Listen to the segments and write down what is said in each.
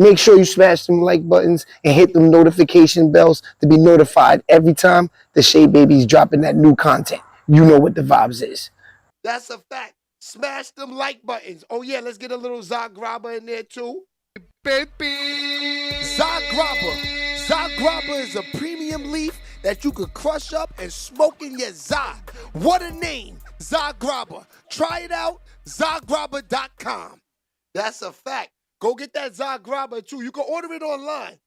Make sure you smash them like buttons and hit them notification bells to be notified every time the Shea Baby's dropping that new content. You know what the vibes is. That's a fact. Smash them like buttons. Oh yeah, let's get a little Zagraba in there too. Baby. Zagraba. Zagraba is a premium leaf that you could crush up and smoke in your za. What a name, Zagraba. Try it out, Zagraba.com. That's a fact. Go get that Zagraba too. You can order it online.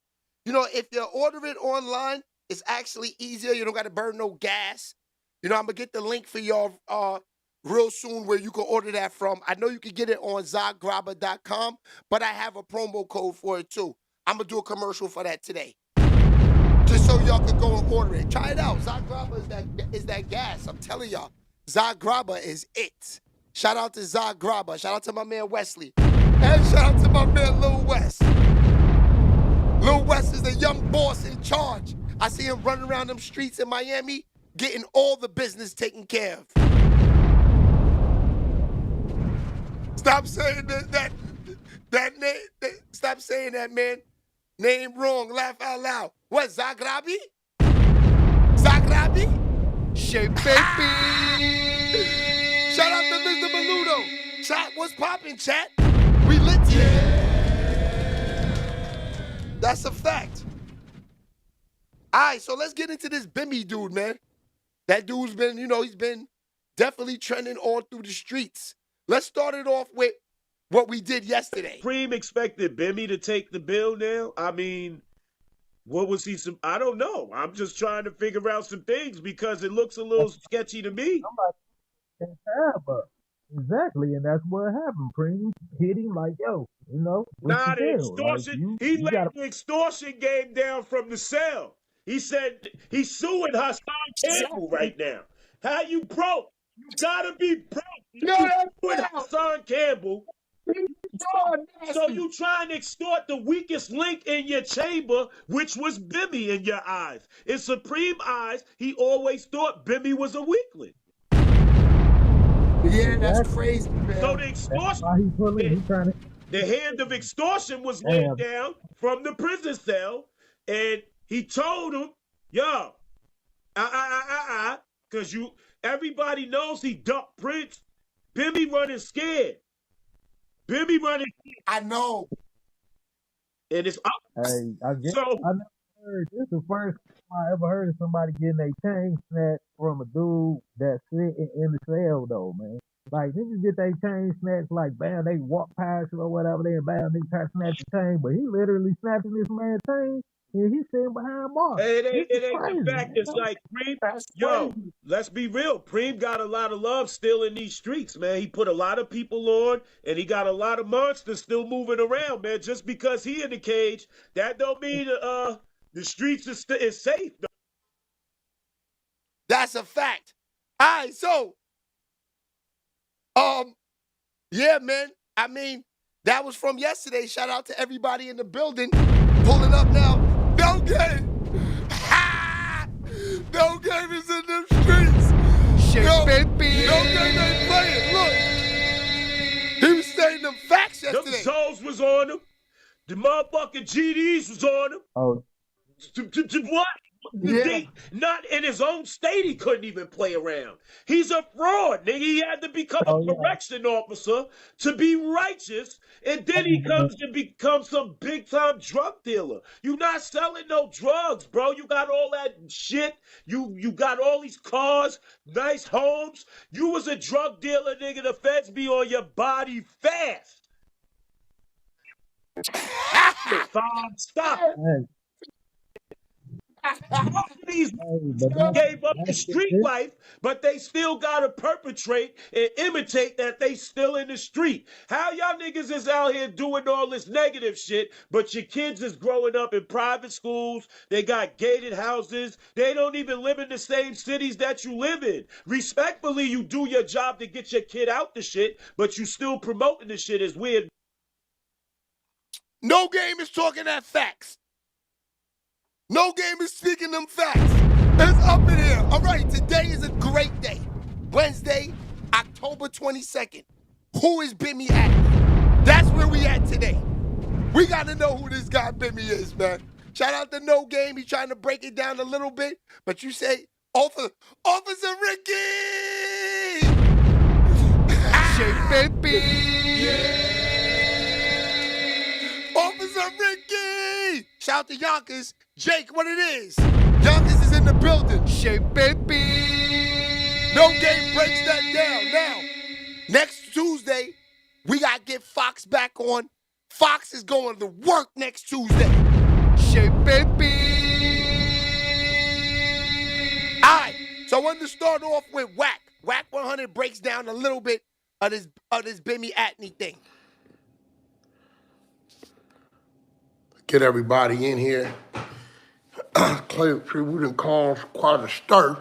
You know, if you order it online, it's actually easier. You don't got to burn no gas. You know, I'm going to get the link for y'all real soon where you can order that from. I know you can get it on Zagraba.com, but I have a promo code for it too. I'm going to do a commercial for that today. Just so y'all can go and order it. Try it out. Zagraba is that gas. I'm telling y'all. Zagraba is it. Shout out to Zagraba. Shout out to my man Wesley. And shout out to my man Lil West. Lil West is the young boss in charge. I see him running around them streets in Miami, getting all the business taken care of. Stop saying that name. Stop saying that, man. Name wrong. Laugh out loud. What, Zagrabi? Zagrabi? Shea Baby. Shout out to Mr. Maludo. Chat, what's poppin', chat? We lit today. That's a fact. All right, so let's get into this Bimmy dude, man. That dude's been, you know, he's been definitely trending all through the streets. Let's start it off with what we did yesterday. Supreme expected Bimmy to take the bill now? I mean, what was he? I don't know. I'm just trying to figure out some things because it looks a little sketchy to me. Exactly, and that's what happened. Preem hit him like, yo, you know. Nah, the extortion. Like, he let the extortion game down from the cell. He said he's suing Hassan Campbell right now. How you broke? You gotta be broke. You suing Hassan Campbell. So you trying to extort the weakest link in your chamber, which was Bimmy in your eyes. In Supreme eyes, he always thought Bimmy was a weakling. Yeah, that's crazy, man. So the extortion, the hand of extortion was laid down from the prison cell, and he told him, yo, because everybody knows he ducked Prince. Bimmy running scared. Bimmy running scared. I know. And it's up. Hey, I never heard, this is the first time I ever heard of somebody getting a chain snatched from a dude that's sitting in the cell, though, man. Like, niggas get their chain snatched, like, bam, they walk past it or whatever, then bam, they try to snatch the chain, but he literally snatching this man's chain, and he's sitting behind bars. It ain't the fact. It's like, Preem, yo, let's be real. Preem got a lot of love still in these streets, man. He put a lot of people on, and he got a lot of monsters still moving around, man. Just because he in the cage, that don't mean the streets is safe. That's a fact. All right, so, yeah, man. I mean, that was from yesterday. Shout out to everybody in the building. Pulling up now. No game. No game is in them streets. Shea Baby. No game ain't playing. Look. He was saying them facts yesterday. Them souls was on him. The motherfucking GDs was on him. Oh. What? Yeah. Not in his own state, he couldn't even play around. He's a fraud, nigga. He had to become a correction officer to be righteous, and then he comes to become some big-time drug dealer. You not selling no drugs, bro. You got all that shit. You got all these cars, nice homes. You was a drug dealer, nigga. The feds be on your body fast. Stop. These gave up the street life, but they still gotta perpetrate and imitate that they still in the street. How y'all niggas is out here doing all this negative shit, but your kids is growing up in private schools, they got gated houses, they don't even live in the same cities that you live in. Respectfully, you do your job to get your kid out the shit, but you still promoting the shit is weird. No game is talking that facts. No game is speaking them facts. It's up in here. All right, today is a great day. Wednesday, October 22nd. Who is Bimmy Antney? That's where we at today. We got to know who this guy Bimmy is, man. Shout out to No Game. He's trying to break it down a little bit, but you say, Officer Ricky! SHEABABY. Officer Ricky! Shout out to Yonkers. Jake, what it is? Yonkers is in the building. SHEABABY. No Game breaks that down. Now, next Tuesday, we got to get Fox back on. Fox is going to work next Tuesday. SHEABABY. All right, so I wanted to start off with Whack. Whack 100 breaks down a little bit of this Bimmy Antney thing. Get everybody in here. We done caused quite a stir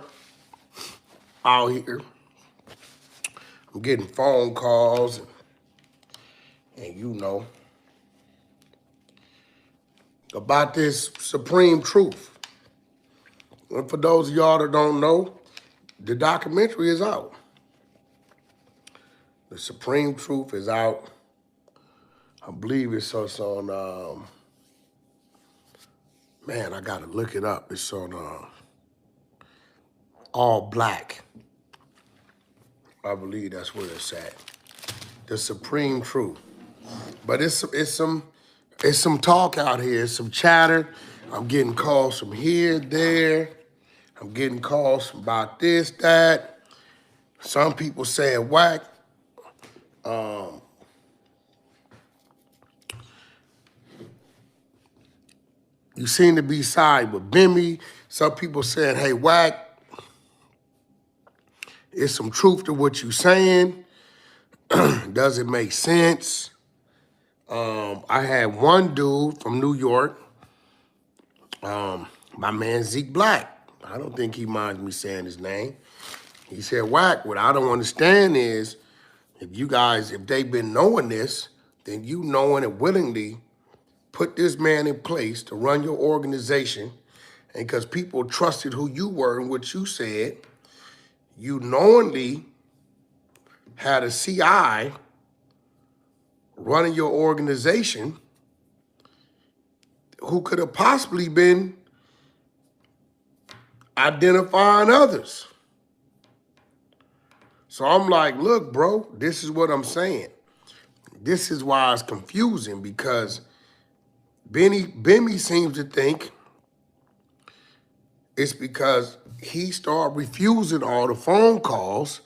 out here. I'm getting phone calls and you know, about this supreme truth. And for those of y'all that don't know, the documentary is out. The Supreme Truth is out. I believe it's on, man, I gotta look it up. It's on All Black. I believe that's where it's at. The Supreme Truth. But it's some talk out here, it's some chatter. I'm getting calls from here, there. I'm getting calls about this, that. Some people saying Whack. You seem to be side with Bimmy. Some people saying, hey, Whack, there's some truth to what you're saying. Does it make sense? I had one dude from New York, my man Zeke Black. I don't think he minds me saying his name. He said, Whack, what I don't understand is, if they've been knowing this, then you knowing and willingly put this man in place to run your organization, and because people trusted who you were and what you said, you knowingly had a CI running your organization who could have possibly been identifying others. So I'm like, look, bro, this is what I'm saying. This is why it's confusing, because Bimmy seems to think it's because he started refusing all the phone calls.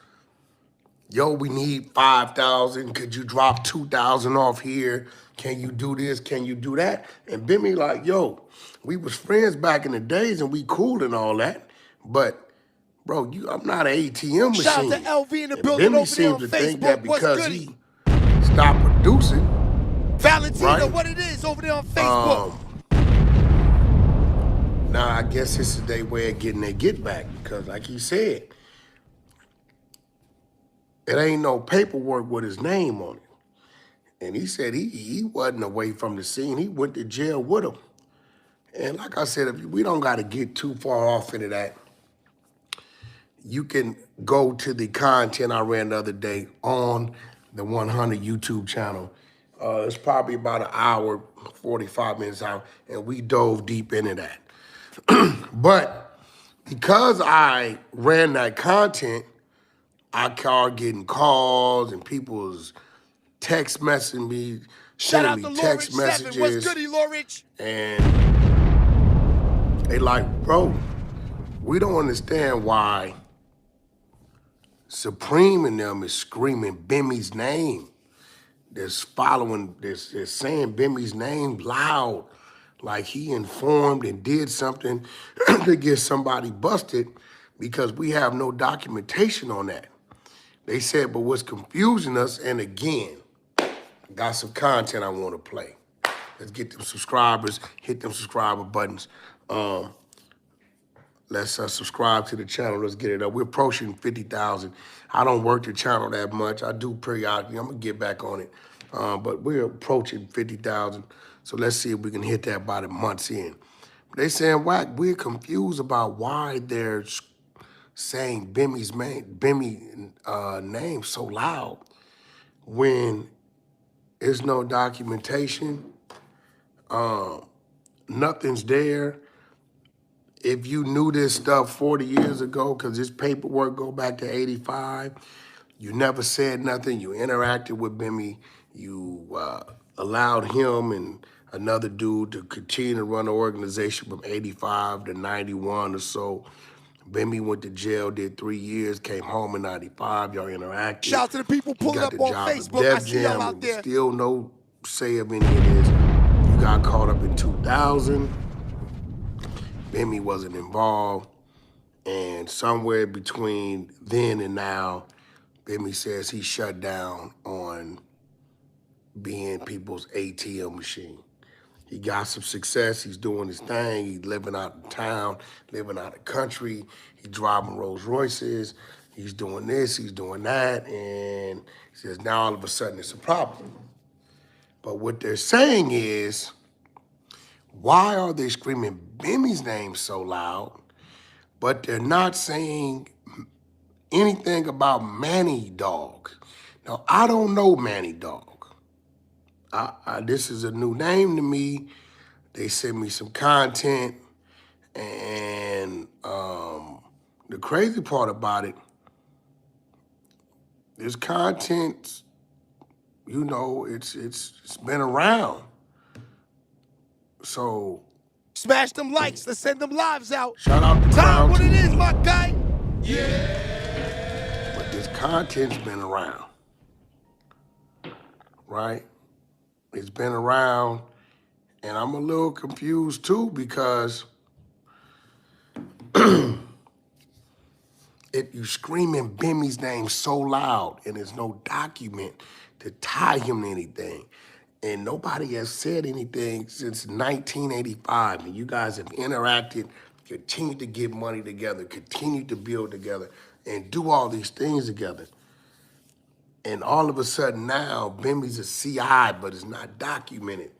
Yo, we need 5,000. Could you drop 2,000 off here? Can you do this? Can you do that? And Bimmy like, yo, we was friends back in the days and we cool and all that. But, bro, I'm not an ATM machine. Shout out to LV in the building Bimmy over there seems on to think Facebook. that What's because goody? he stopped producing. Valentina, right? what it is over there on Facebook. Now, I guess this is their way of getting their get back, because like he said, it ain't no paperwork with his name on it. And he said he wasn't away from the scene. He went to jail with him. And like I said, we don't got to get too far off into that. You can go to the content I ran the other day on the 100 YouTube channel. It's probably about an hour, 45 minutes out, and we dove deep into that. But because I ran that content, I started getting calls and people was text messaging me, sending me text messages. What's goody, Lorich? And they like, bro, we don't understand why Supreme and them is screaming Bimmy's name. They're saying Bimmy's name loud, like he informed and did something to get somebody busted, because we have no documentation on that. They said, but what's confusing us, and again, got some content I want to play. Let's get them subscribers, hit them subscriber buttons. Let's subscribe to the channel. Let's get it up. We're approaching 50,000. I don't work the channel that much. I do periodically. I'm going to get back on it. But we're approaching 50,000. So let's see if we can hit that by the month's end. They saying, Whack, we're confused about why they're saying Bimmy's name so loud when there's no documentation Nothing's there. If you knew this stuff 40 years ago, because this paperwork go back to 85, you never said nothing. You interacted with Bimmy. You allowed him and another dude to continue to run the organization from 85 to 91 or so. Bimmy went to jail, did 3 years, came home in 95. Y'all interacted. Shout out to the people pulling up on Facebook. I see y'all out there. Still no say of any of this. You got caught up in 2000. Bimmy wasn't involved. And somewhere between then and now, Bimmy says he shut down on being people's ATM machine. He got some success. He's doing his thing. He's living out of town, living out of country. He's driving Rolls Royces. He's doing this, he's doing that. And he says now all of a sudden it's a problem. But what they're saying is, why are they screaming Bimmy's name so loud, but they're not saying anything about Manny Dog? Now, I don't know Manny Dog. This is a new name to me. They sent me some content, and the crazy part about it, this content, you know, it's been around. So smash them likes. Let's send them lives out. Shout out to Time what TV. it is, my guy. Yeah. But this content's been around, right? It's been around, and I'm a little confused too because if you screaming Bimmy's name so loud and there's no document to tie him to anything, and nobody has said anything since 1985, and you guys have interacted, continued to get money together, continued to build together, and do all these things together. And all of a sudden now, Bimmy's a CI, but it's not documented.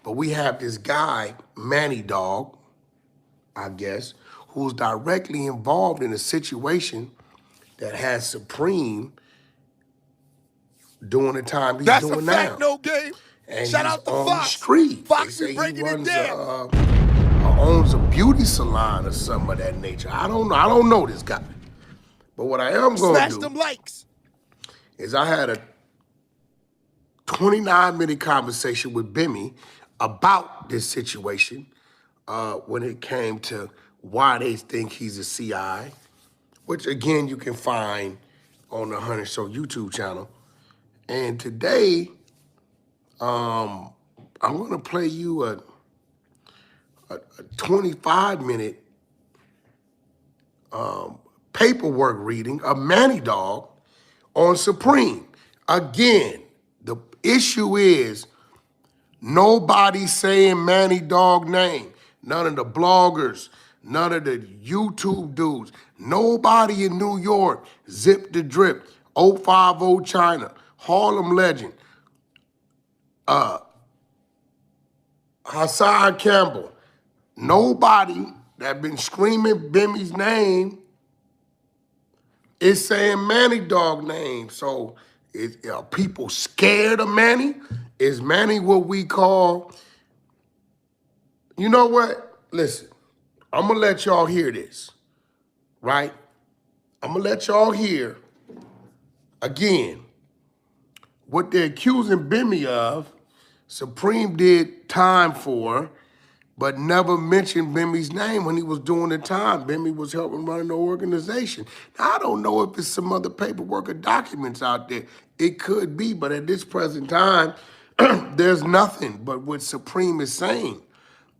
But we have this guy, Manny Dog, I guess, who's directly involved in a situation that has Supreme doing the time he's doing now. That's a fact, no game. And shout out to on Fox. The street. Fox they is say breaking he it runs down. Owns a beauty salon or something of that nature. I don't know this guy. But what I am going to do Smash them likes. is I had a 29-minute conversation with Bimmy about this situation when it came to why they think he's a CI, which again you can find on the Hunter Show YouTube channel. And today, I'm gonna play you a 25-minute paperwork reading of Manny Dog on Supreme. Again, the issue is nobody saying Manny Dog name. None of the bloggers, none of the YouTube dudes, nobody in New York, Zip the Drip, 050 China, Harlem Legend, Hassan Campbell, nobody that been screaming Bimmy's name is saying Manny Dog name. So are people scared of Manny? Is Manny what we call, you know what? Listen, I'm gonna let y'all hear this, right? I'm gonna let y'all hear, again, what they're accusing Bimmy of, Supreme did time for, but never mentioned Bimmy's name when he was doing the time. Bimmy was helping run the organization. Now, I don't know if it's some other paperwork or documents out there. It could be, but at this present time, there's nothing but what Supreme is saying.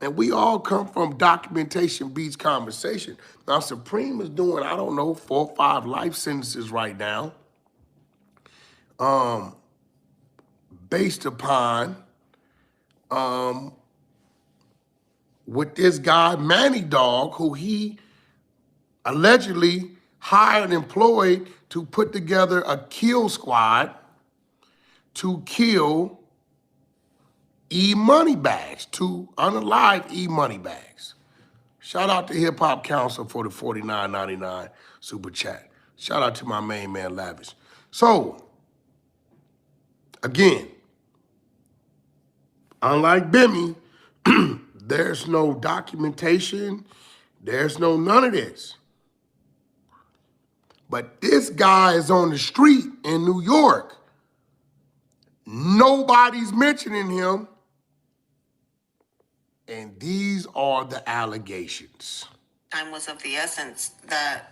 And we all come from documentation beats conversation. Now, Supreme is doing, I don't know, 4 or 5 life sentences right now, based upon with this guy, Manny Dog, who he allegedly hired and employed to put together a kill squad to kill E-Moneybags, to unalive E-Moneybags. Shout out to Hip Hop Council for the $49.99 super chat. Shout out to my main man, Lavish. So, again, unlike Bimmy, There's no documentation. There's no none of this. But this guy is on the street in New York. Nobody's mentioning him. And these are the allegations. Time was of the essence that,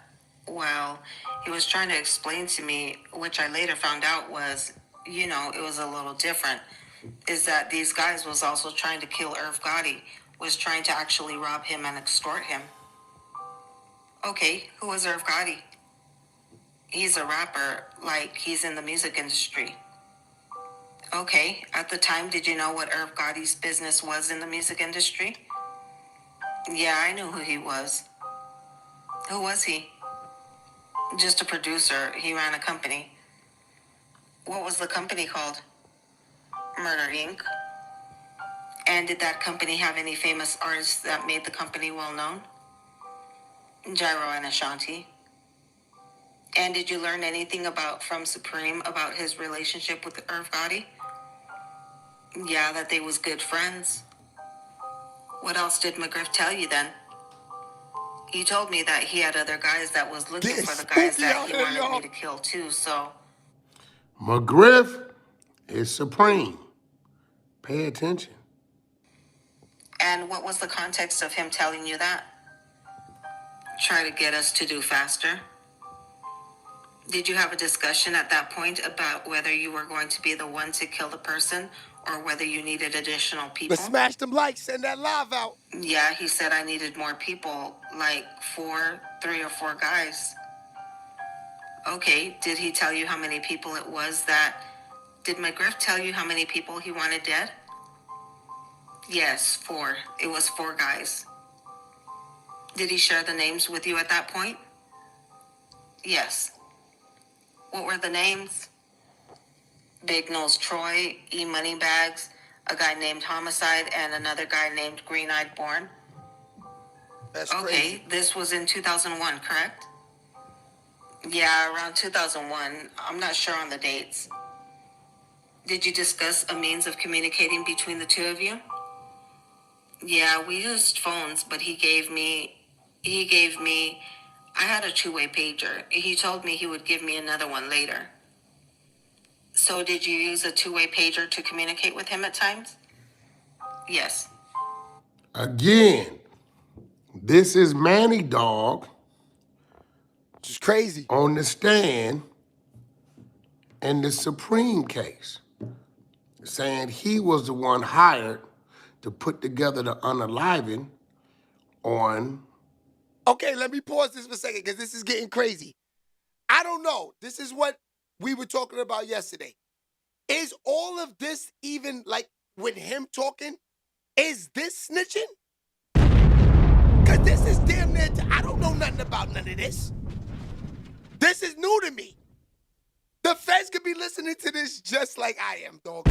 well, he was trying to explain to me, which I later found out was, you know, it was a little different, is that these guys was also trying to kill Irv Gotti, was trying to actually rob him and extort him. Okay, who was Irv Gotti? He's a rapper, like he's in the music industry. Okay, at the time, did you know what Irv Gotti's business was in the music industry? Yeah, I knew who he was. Who was he? Just a producer. He ran a company. What was the company called? Murder Inc. And did that company have any famous artists that made the company well known? Gyro and Ashanti. And did you learn anything from Supreme about his relationship with Irv Gotti? Yeah, that they was good friends. What else did McGriff tell you then? He told me that he had other guys that was looking for the guys that he wanted me to kill too, so. McGriff is supreme. Pay attention. And what was the context of him telling you that? Try to get us to do faster. Did you have a discussion at that point about whether you were going to be the one to kill the person or whether you needed additional people? But smash them likes, send that live out. Yeah, he said I needed more people, like 3 or 4 guys. Okay, did he tell you how many people it was that... Did McGriff tell you how many people he wanted dead? Yes, 4. It was 4 guys. Did he share the names with you at that point? Yes. What were the names? Big Nose Troy, E Moneybags, a guy named Homicide, and another guy named Green Eyed Born. That's okay, crazy. This was in 2001, correct? Yeah, around 2001. I'm not sure on the dates. Did you discuss a means of communicating between the two of you? Yeah, we used phones, but he gave me, I had a 2-way pager. He told me he would give me another one later. So did you use a 2-way pager to communicate with him at times? Yes. Again, this is Manny Dog. Which is crazy. On the stand in the Supreme case, saying he was the one hired to put together the unaliving on... Okay, let me pause this for a second because this is getting crazy. I don't know. This is what we were talking about yesterday. Is all of this even like with him talking? Is this snitching? Because this is damn near, I don't know nothing about none of this. This is new to me. The feds could be listening to this just like I am, dog.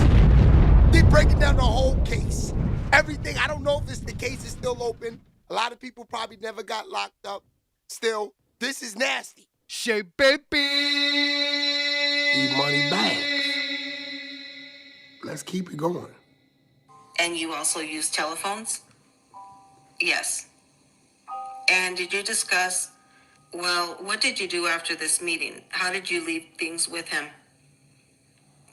They're breaking down the whole case. Everything. I don't know if the case is still open. A lot of people probably never got locked up. Still, this is nasty. SHEABABY. E-money bags. Let's keep it going. And you also use telephones? Yes. And did you discuss, well, what did you do after this meeting? How did you leave things with him?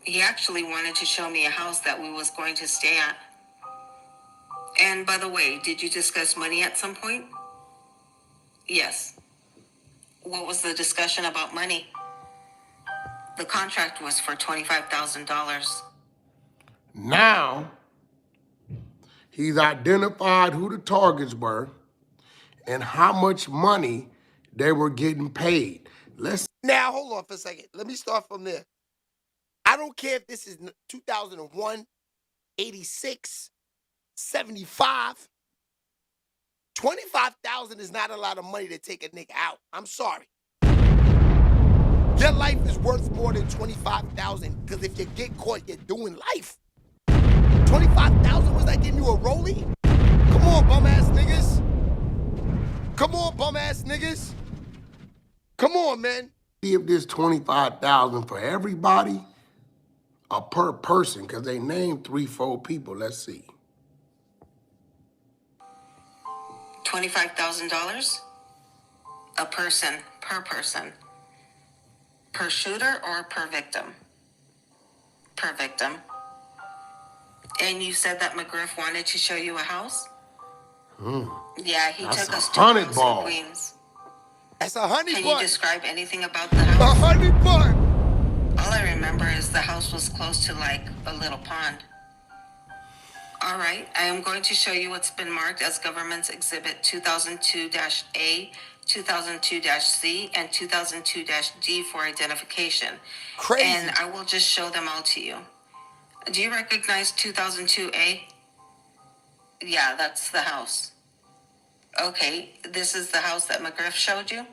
He actually wanted to show me a house that we was going to stay at. And by the way, did you discuss money at some point? Yes. What was the discussion about money? The contract was for $25,000. Now, he's identified who the targets were and how much money they were getting paid. Now, hold on for a second. Let me start from there. I don't care if this is 2001, 86, 75. 25,000 is not a lot of money to take a nigga out. I'm sorry. Your life is worth more than 25,000 because if you get caught, you're doing life. 25,000 was that getting you a rollie? Come on, bum ass niggas. Come on, bum ass niggas. Come on, man. Give this 25,000 for everybody or per person, because they named 3-4 people. Let's see. $25,000 a person, per shooter or per victim? Per victim. And you said that McGriff wanted to show you a house? Yeah, he That's took a us to honey Bronx ball. and Queens. That's a honey Can you bun. describe anything about the A house? honey bun. All I remember is the house was close to like a little pond. All right, I am going to show you what's been marked as Government's Exhibit 2002-A, 2002-C, and 2002-D for identification. Crazy. And I will just show them all to you. Do you recognize 2002-A? Yeah, that's the house. Okay, this is the house that McGriff showed you?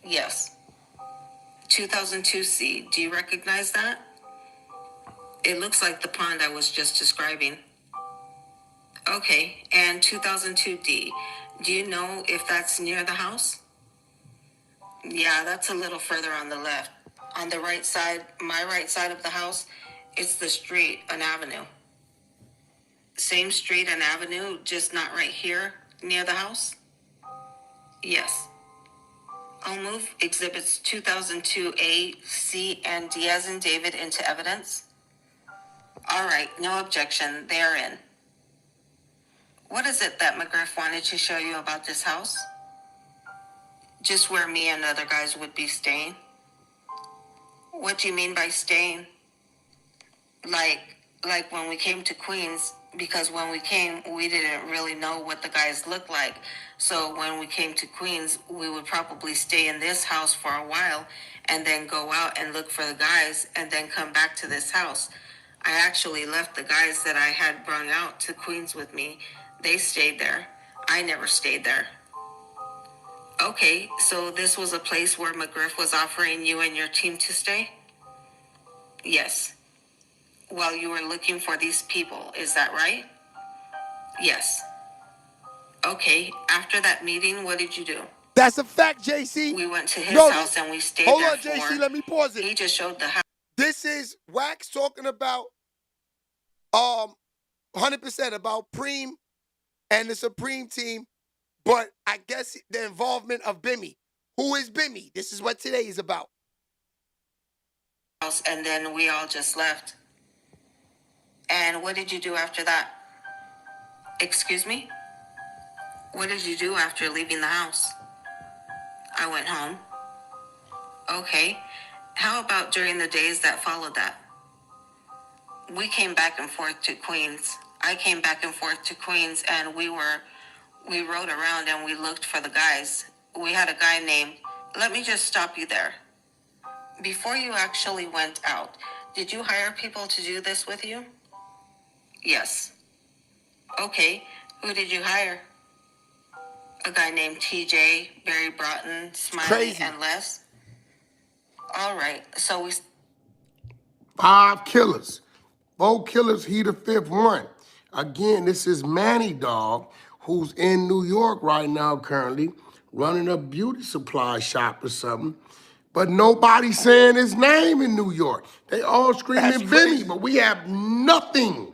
Yes. 2002-C, do you recognize that? It looks like the pond I was just describing. Okay, and 2002-D, do you know if that's near the house? Yeah, that's a little further on the left. On the right side, my right side of the house, it's the street, an avenue. Same street and avenue, just not right here near the house? Yes. I'll move exhibits 2002-A, C, and D as in David into evidence. All right, no objection, they are in. What is it that McGriff wanted to show you about this house? Just where me and other guys would be staying. What do you mean by staying? Like when we came to Queens, because when we came, we didn't really know what the guys looked like. So when we came to Queens, we would probably stay in this house for a while and then go out and look for the guys and then come back to this house. I actually left the guys that I had brought out to Queens with me. They stayed there. I never stayed there. Okay, so this was a place where McGriff was offering you and your team to stay? Yes. While you were looking for these people, is that right? Yes. Okay, after that meeting, what did you do? That's a fact, JC. We went to his No, house and we stayed hold there on, JC. Let me pause it. He just showed the house. This is Wax talking about 100% about Preem and the Supreme team, but I guess the involvement of Bimmy. Who is Bimmy? This is what today is about. And then we all just left. And what did you do after that? Excuse me? What did you do after leaving the house? I went home. Okay. How about during the days that followed that? We came back and forth to Queens. I came back and forth to Queens and we rode around and we looked for the guys. We had a guy named, let me just stop you there. Before you actually went out, did you hire people to do this with you? Yes. Okay, who did you hire? A guy named TJ, Barry Broughton, Smiley, Crazy. and Les. All right, so we... 5 killers. 4 killers, he the 5th one. Again, this is Manny Dog, who's in New York right now currently, running a beauty supply shop or something. But nobody's saying his name in New York. They all screaming Bimmy, but we have nothing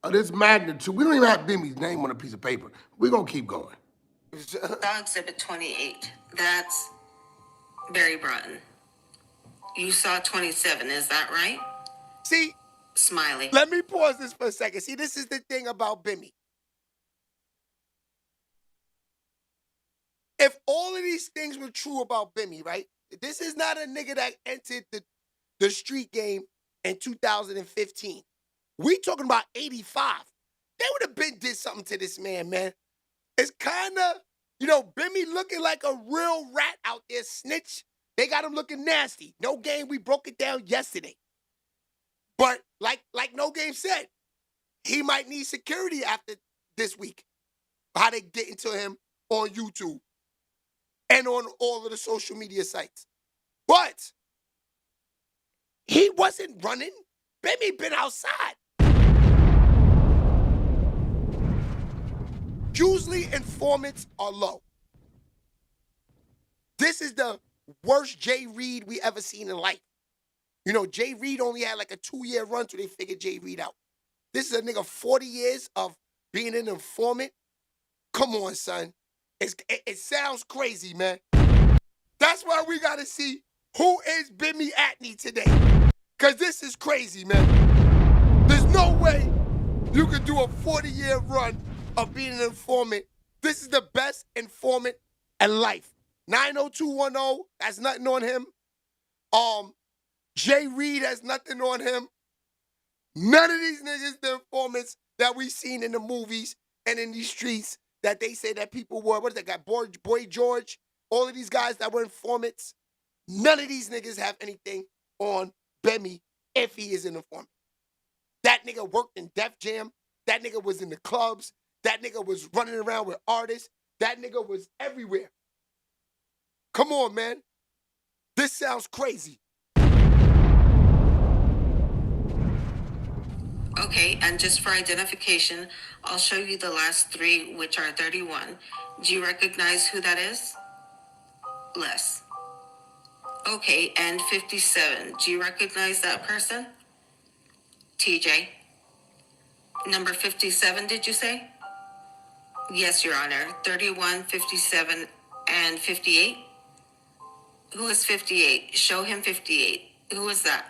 of this magnitude. We don't even have Bimmy's name on a piece of paper. We're gonna keep going. Saw exhibit 28. That's Barry Broughton. You saw 27, is that right? See, Smiley. let me pause this for a second. See, this is the thing about Bimmy. If all of these things were true about Bimmy, right? This is not a nigga that entered the street game in 2015. We talking about 85. They would have been did something to this man, man. It's kind of, Bimmy looking like a real rat out there, snitch. They got him looking nasty. No Game, we broke it down yesterday. But like No Game said, he might need security after this week. How they get into him on YouTube and on all of the social media sites. But he wasn't running. Bimmy been outside. Usually informants are low. This is the worst Jay Reed we ever seen in life. Jay Reed only had like a 2-year run till they figured Jay Reed out. This is a nigga 40 years of being an informant. Come on, son. It sounds crazy, man. That's why we got to see who is Bimmy Antney today. Because this is crazy, man. There's no way you could do a 40-year run of being an informant. This is the best informant in life. 90210 has nothing on him. Jay Reed has nothing on him. None of these niggas, the informants that we seen in the movies and in these streets that they say that people were, what is that guy, Boy George, all of these guys that were informants, none of these niggas have anything on Bimmy if he is an informant. That nigga worked in Def Jam. That nigga was in the clubs. That nigga was running around with artists. That nigga was everywhere. Come on, man. This sounds crazy. Okay, and just for identification, I'll show you the last three, which are 31. Do you recognize who that is? Les. Okay, and 57. Do you recognize that person? TJ. Number 57, did you say? Yes, Your Honor. 31, 57, and 58? Who is 58? Show him 58. Who is that?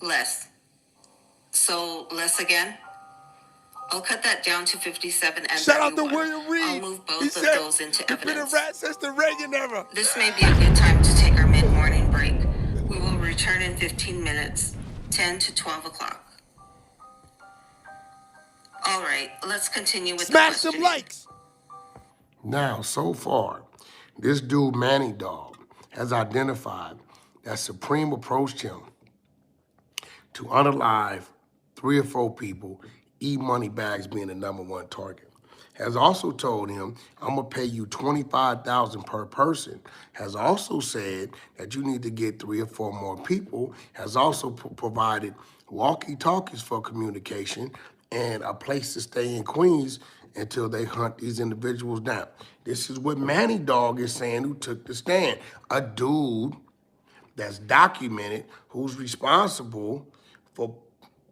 Les. So, Les again? I'll cut that down to 57 and Shout 31. out to William Reed. I'll move both He of said, those into "You've been a evidence. rat since the Reagan era." This may be a good time to take our mid-morning break. We will return in 15 minutes, 10 to 12 o'clock. All right, let's continue with Smash the some questioning. likes. Now, so far, this dude, Manny Dog, has identified that Supreme approached him to unalive 3 or 4 people, E-Money Bags being the #1 target. Has also told him, I'm gonna pay you $25,000 per person. Has also said that you need to get 3 or 4 more people. Has also provided walkie-talkies for communication and a place to stay in Queens until they hunt these individuals down. This is what Manny Dog is saying, who took the stand. A dude that's documented, who's responsible for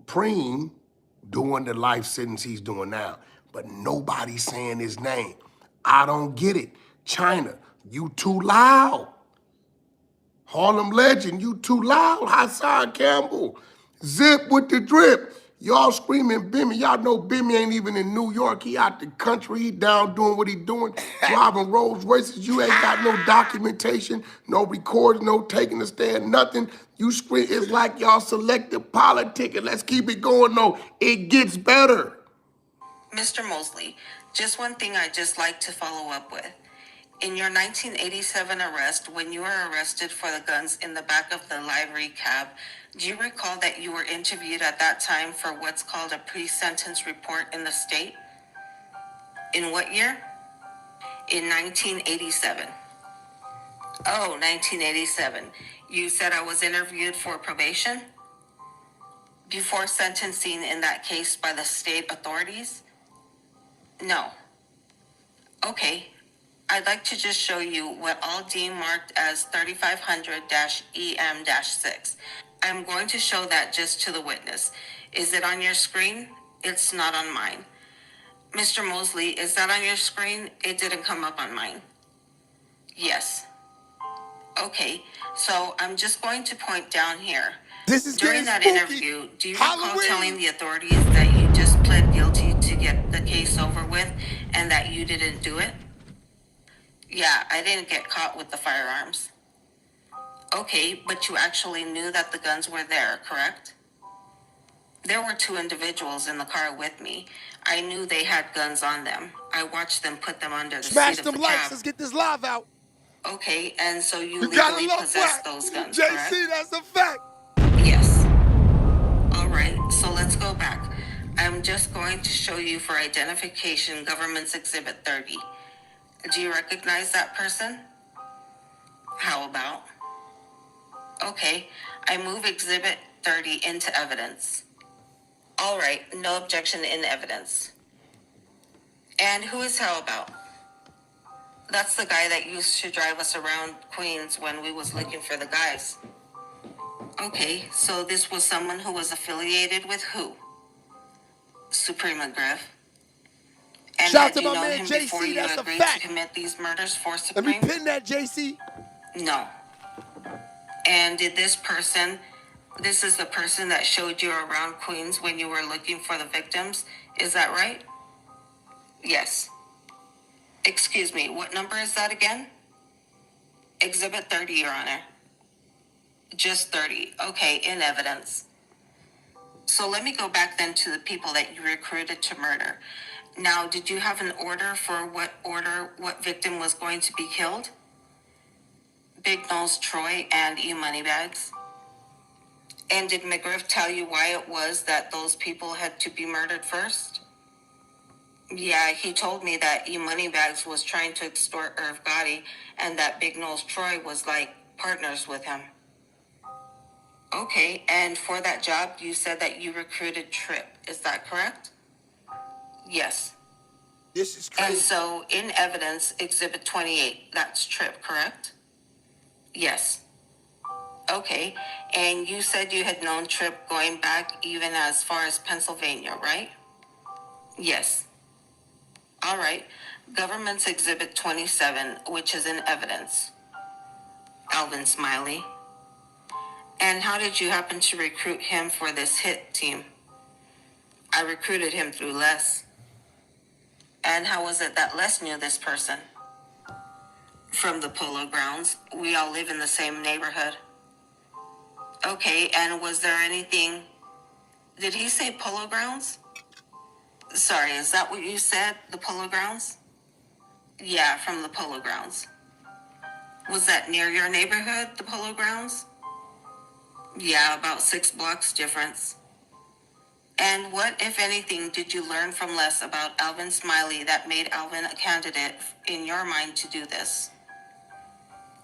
Preem doing the life sentence he's doing now. But nobody's saying his name. I don't get it. China, you too loud. Harlem Legend, you too loud. Hassan Campbell, Zip with the drip. Y'all screaming Bimmy. Y'all know Bimmy ain't even in New York. He out the country. He down doing what he doing. Driving Rolls Royces. You ain't got no documentation, no recording, no taking a stand, nothing. You scream. It's like y'all selective politic. And let's keep it going, though. It gets better. Mr. Mosley, just one thing I'd just like to follow up with. In your 1987 arrest, when you were arrested for the guns in the back of the livery cab, do you recall that you were interviewed at that time for what's called a pre-sentence report in the state? In what year? In 1987. Oh, 1987. You said I was interviewed for probation? Before sentencing in that case by the state authorities? No. Okay. I'd like to just show you what I'll deem marked as 3500-EM-6. I'm going to show that just to the witness. Is it on your screen? It's not on mine. Mr. Mosley, is that on your screen? It didn't come up on mine. Yes. Okay, so I'm just going to point down here. This is During getting that spooky. interview, do you recall Halloween. telling the authorities that you just pled guilty to get the case over with and that you didn't do it? Yeah, I didn't get caught with the firearms. Okay, but you actually knew that the guns were there, correct? There were 2 individuals in the car with me. I knew they had guns on them. I watched them put them under the Smash seat of them the likes. cab. Let's get this live out. Okay, and so you gotta legally love possess Black. those guns, JC, correct? that's a fact. Yes. All right, so let's go back. I'm just going to show you for identification Government's Exhibit 30. Do you recognize that person? How about? Okay, I move Exhibit 30 into evidence. All right, no objection in evidence. And who is how about? That's the guy that used to drive us around Queens when we was looking for the guys. Okay, so this was someone who was affiliated with who? Supreme McGriff. And Shout out had to you my known man him before JC, you that's a agreed to fact. commit these murders for Let me Supreme? pin that, JC. No. And did this person, this is the person that showed you around Queens when you were looking for the victims, is that right? Yes. Excuse me, what number is that again? Exhibit 30, Your Honor. Just 30. Okay, in evidence. So let me go back then to the people that you recruited to murder. Now, did you have an order for what victim was going to be killed? Big Nose Troy and E Moneybags? And did McGriff tell you why it was that those people had to be murdered first? Yeah, he told me that E Moneybags was trying to extort Irv Gotti and that Big Nose Troy was like partners with him. Okay, and for that job, you said that you recruited Tripp. Is that correct? Yes. This is And crazy. so, in evidence, Exhibit 28, that's Tripp, correct? Yes. Okay, and you said you had known Tripp going back even as far as Pennsylvania, right? Yes. All right. Government's Exhibit 27, which is in evidence. Alvin Smiley. And how did you happen to recruit him for this hit team? I recruited him through Les. And how was it that Les knew this person? From the Polo Grounds. We all live in the same neighborhood. Okay, and was there anything... Did he say Polo Grounds? Sorry, is that what you said? The Polo Grounds? Yeah, from the Polo Grounds. Was that near your neighborhood, the Polo Grounds? Yeah, about 6 blocks difference. And what, if anything, did you learn from Les about Alvin Smiley that made Alvin a candidate in your mind to do this?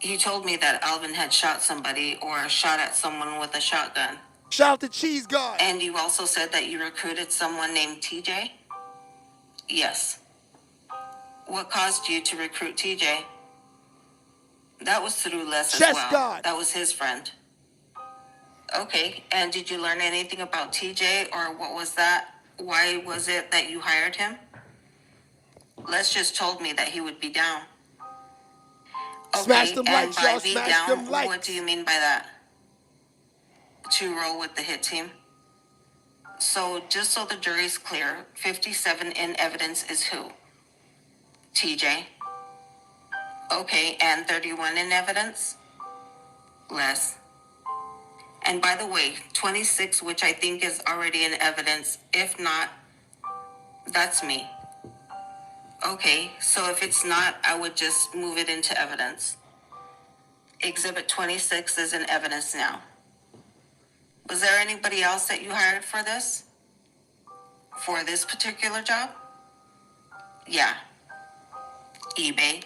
He told me that Alvin had shot somebody or shot at someone with a shotgun. Shout out to Cheese God. And you also said that you recruited someone named TJ? Yes. What caused you to recruit TJ? That was through Les as Chess well. God. That was his friend. Okay, and did you learn anything about TJ or what was that? Why was it that you hired him? Les just told me that he would be down. Okay, Smash them and likes, by y'all. be Smash down, them likes. what do you mean by that? To roll with the hit team? So just so the jury's clear, 57 in evidence is who? TJ. Okay, and 31 in evidence? Les. And by the way, 26, which I think is already in evidence, if not, that's me. Okay, so if it's not, I would just move it into evidence. Exhibit 26 is in evidence now. Was there anybody else that you hired for this? For this particular job? Yeah. eBay.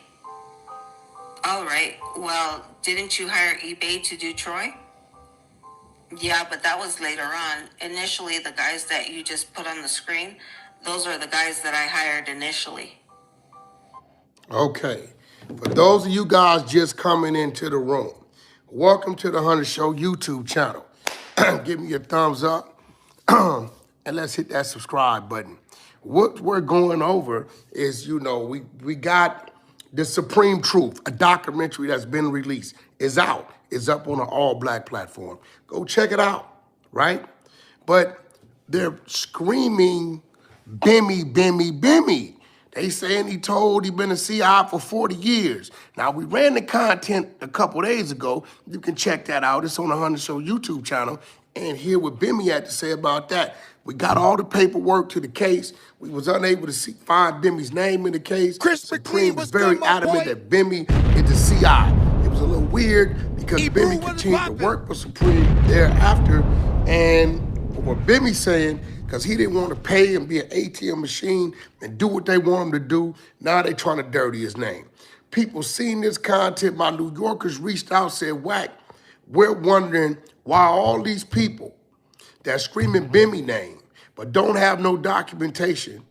All right, well, didn't you hire eBay to do Troy? Yeah, but that was later on. Initially, the guys that you just put on the screen, those are the guys that I hired initially. Okay, for those of you guys just coming into the room, welcome to the Hunter Show YouTube channel. Give me a thumbs up and let's hit that subscribe button. What we're going over is, you know, we got The Supreme Truth, a documentary that's been released. Is out. It's up on an all-black platform. Go check it out, right? But they're screaming, Bimmy, Bimmy, Bimmy. They saying he been a CI for 40 years. Now, we ran the content a couple days ago. You can check that out. It's on the Hunter Show YouTube channel. And hear what Bimmy had to say about that. We got all the paperwork to the case. We was unable to find Bimmy's name in the case. Chris Supreme McLean was was very good, my adamant boy. that Bimmy is the CI. It was a little weird because Hebrew Bimmy was continued to poppin'. work for Supreme thereafter. And what Bimmy's saying, because he didn't want to pay and be an ATM machine and do what they want him to do, now they trying to dirty his name. People seen this content. My New Yorkers reached out, said, Wack, we're wondering why all these people that screaming Bimmy name but don't have no documentation,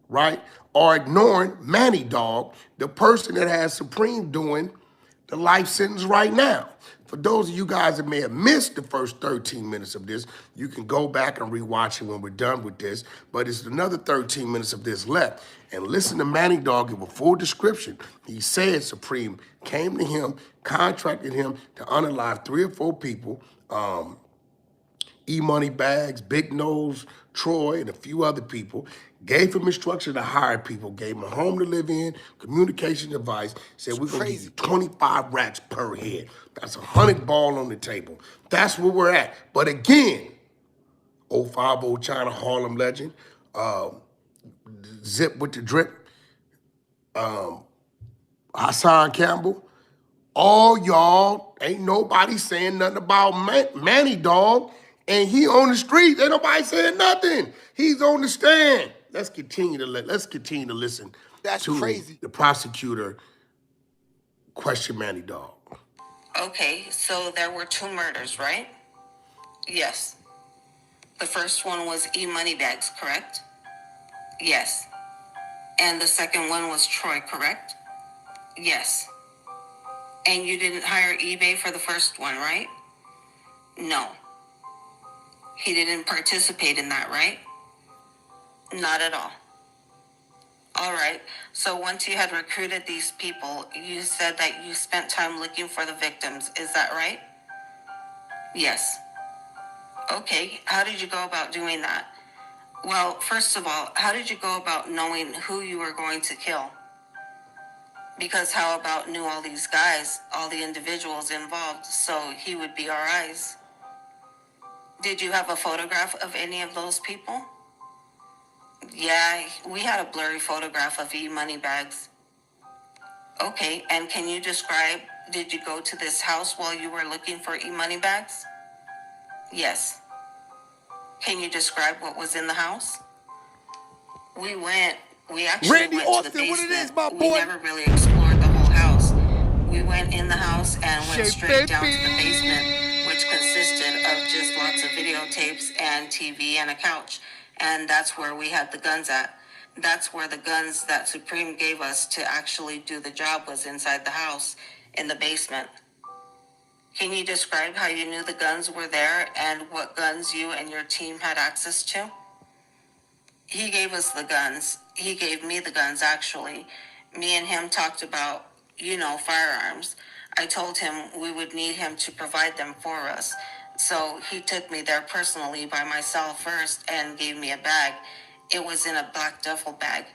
right, are ignoring Manny Dog, the person that has Supreme doing the life sentence right now. For those of you guys that may have missed the first 13 minutes of this, you can go back and rewatch it when we're done with this, but it's another 13 minutes of this left. And listen to Manny Dog give a full description. He said Supreme came to him, contracted him to unalive 3 or 4 people, E-Money Bags, Big Nose, Troy, and a few other people, gave him instruction to hire people, gave him a home to live in, communication device, said we're gonna give you 25 racks per head. That's 100 ball on the table. That's where we're at. But again, 050 China Harlem legend, Zip with the Drip, Hassan Campbell, all y'all, ain't nobody saying nothing about Manny Dog, and he on the street. Ain't nobody saying nothing. He's on the stand. Let's continue to listen. That's to crazy. The prosecutor question Manny Dog. Okay, so there were 2 murders, right? Yes. The first one was E-Money Bags, correct? Yes. And the second one was Troy, correct? Yes. And you didn't hire eBay for the first one, right? No. He didn't participate in that, right? Not at all. All right. So once you had recruited these people, you said that you spent time looking for the victims. Is that right? Yes. Okay. How did you go about doing that? Well, first of all, how did you go about knowing who you were going to kill? Because how about knew all these guys, all the individuals involved, so he would be our eyes? Did you have a photograph of any of those people? Yeah, we had a blurry photograph of E-Money Bags. Okay, and can you describe, did you go to this house while you were looking for E-Money Bags? Yes. Can you describe what was in the house? We actually Randy went Austin, to the what basement. it is, my boy? We never really explored the whole house. We went in the house and went straight down to the basement, which consisted of just lots of videotapes and TV and a couch. And that's where we had the guns at. That's where the guns that Supreme gave us to actually do the job was inside the house, in the basement. Can you describe how you knew the guns were there and what guns you and your team had access to? He gave us the guns. He gave me the guns, actually. Me and him talked about, firearms. I told him we would need him to provide them for us. So he took me there personally by myself first and gave me a bag. It was in a black duffel bag.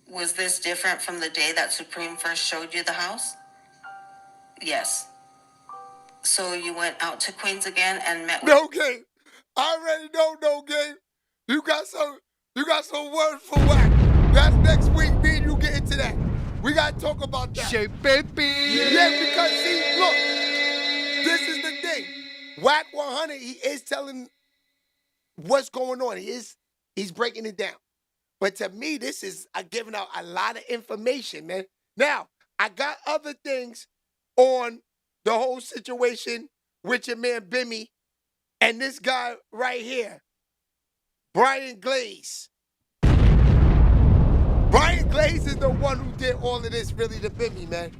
Was this different from the day that Supreme first showed you the house? Yes. So you went out to Queens again and met with... No game. I already know no game. You got some words for Wack. That's next week. Me and you get into that. We gotta talk about that. SHEABABYTV. Yeah, because see, look, this is the thing. Wack 100, he is telling what's going on. He's breaking it down. But to me, this is giving out a lot of information, man. Now, I got other things on the whole situation with your man Bimmy and this guy right here, Brian Glaze. Brian Glaze is the one who did all of this really to Bimmy, man.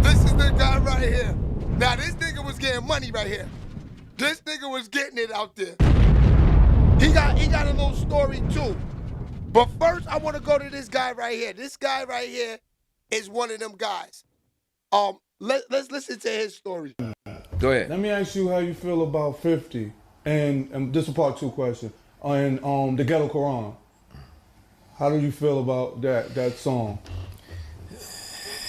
This is the guy right here. Now, this nigga was getting money right here. This nigga was getting it out there. He got a little story too. But first, I want to go to this guy right here. This guy right here is one of them guys. Let's listen to his story. Go ahead. Let me ask you how you feel about 50, and this is a part 2 question, and the Ghetto Quran. How do you feel about that song?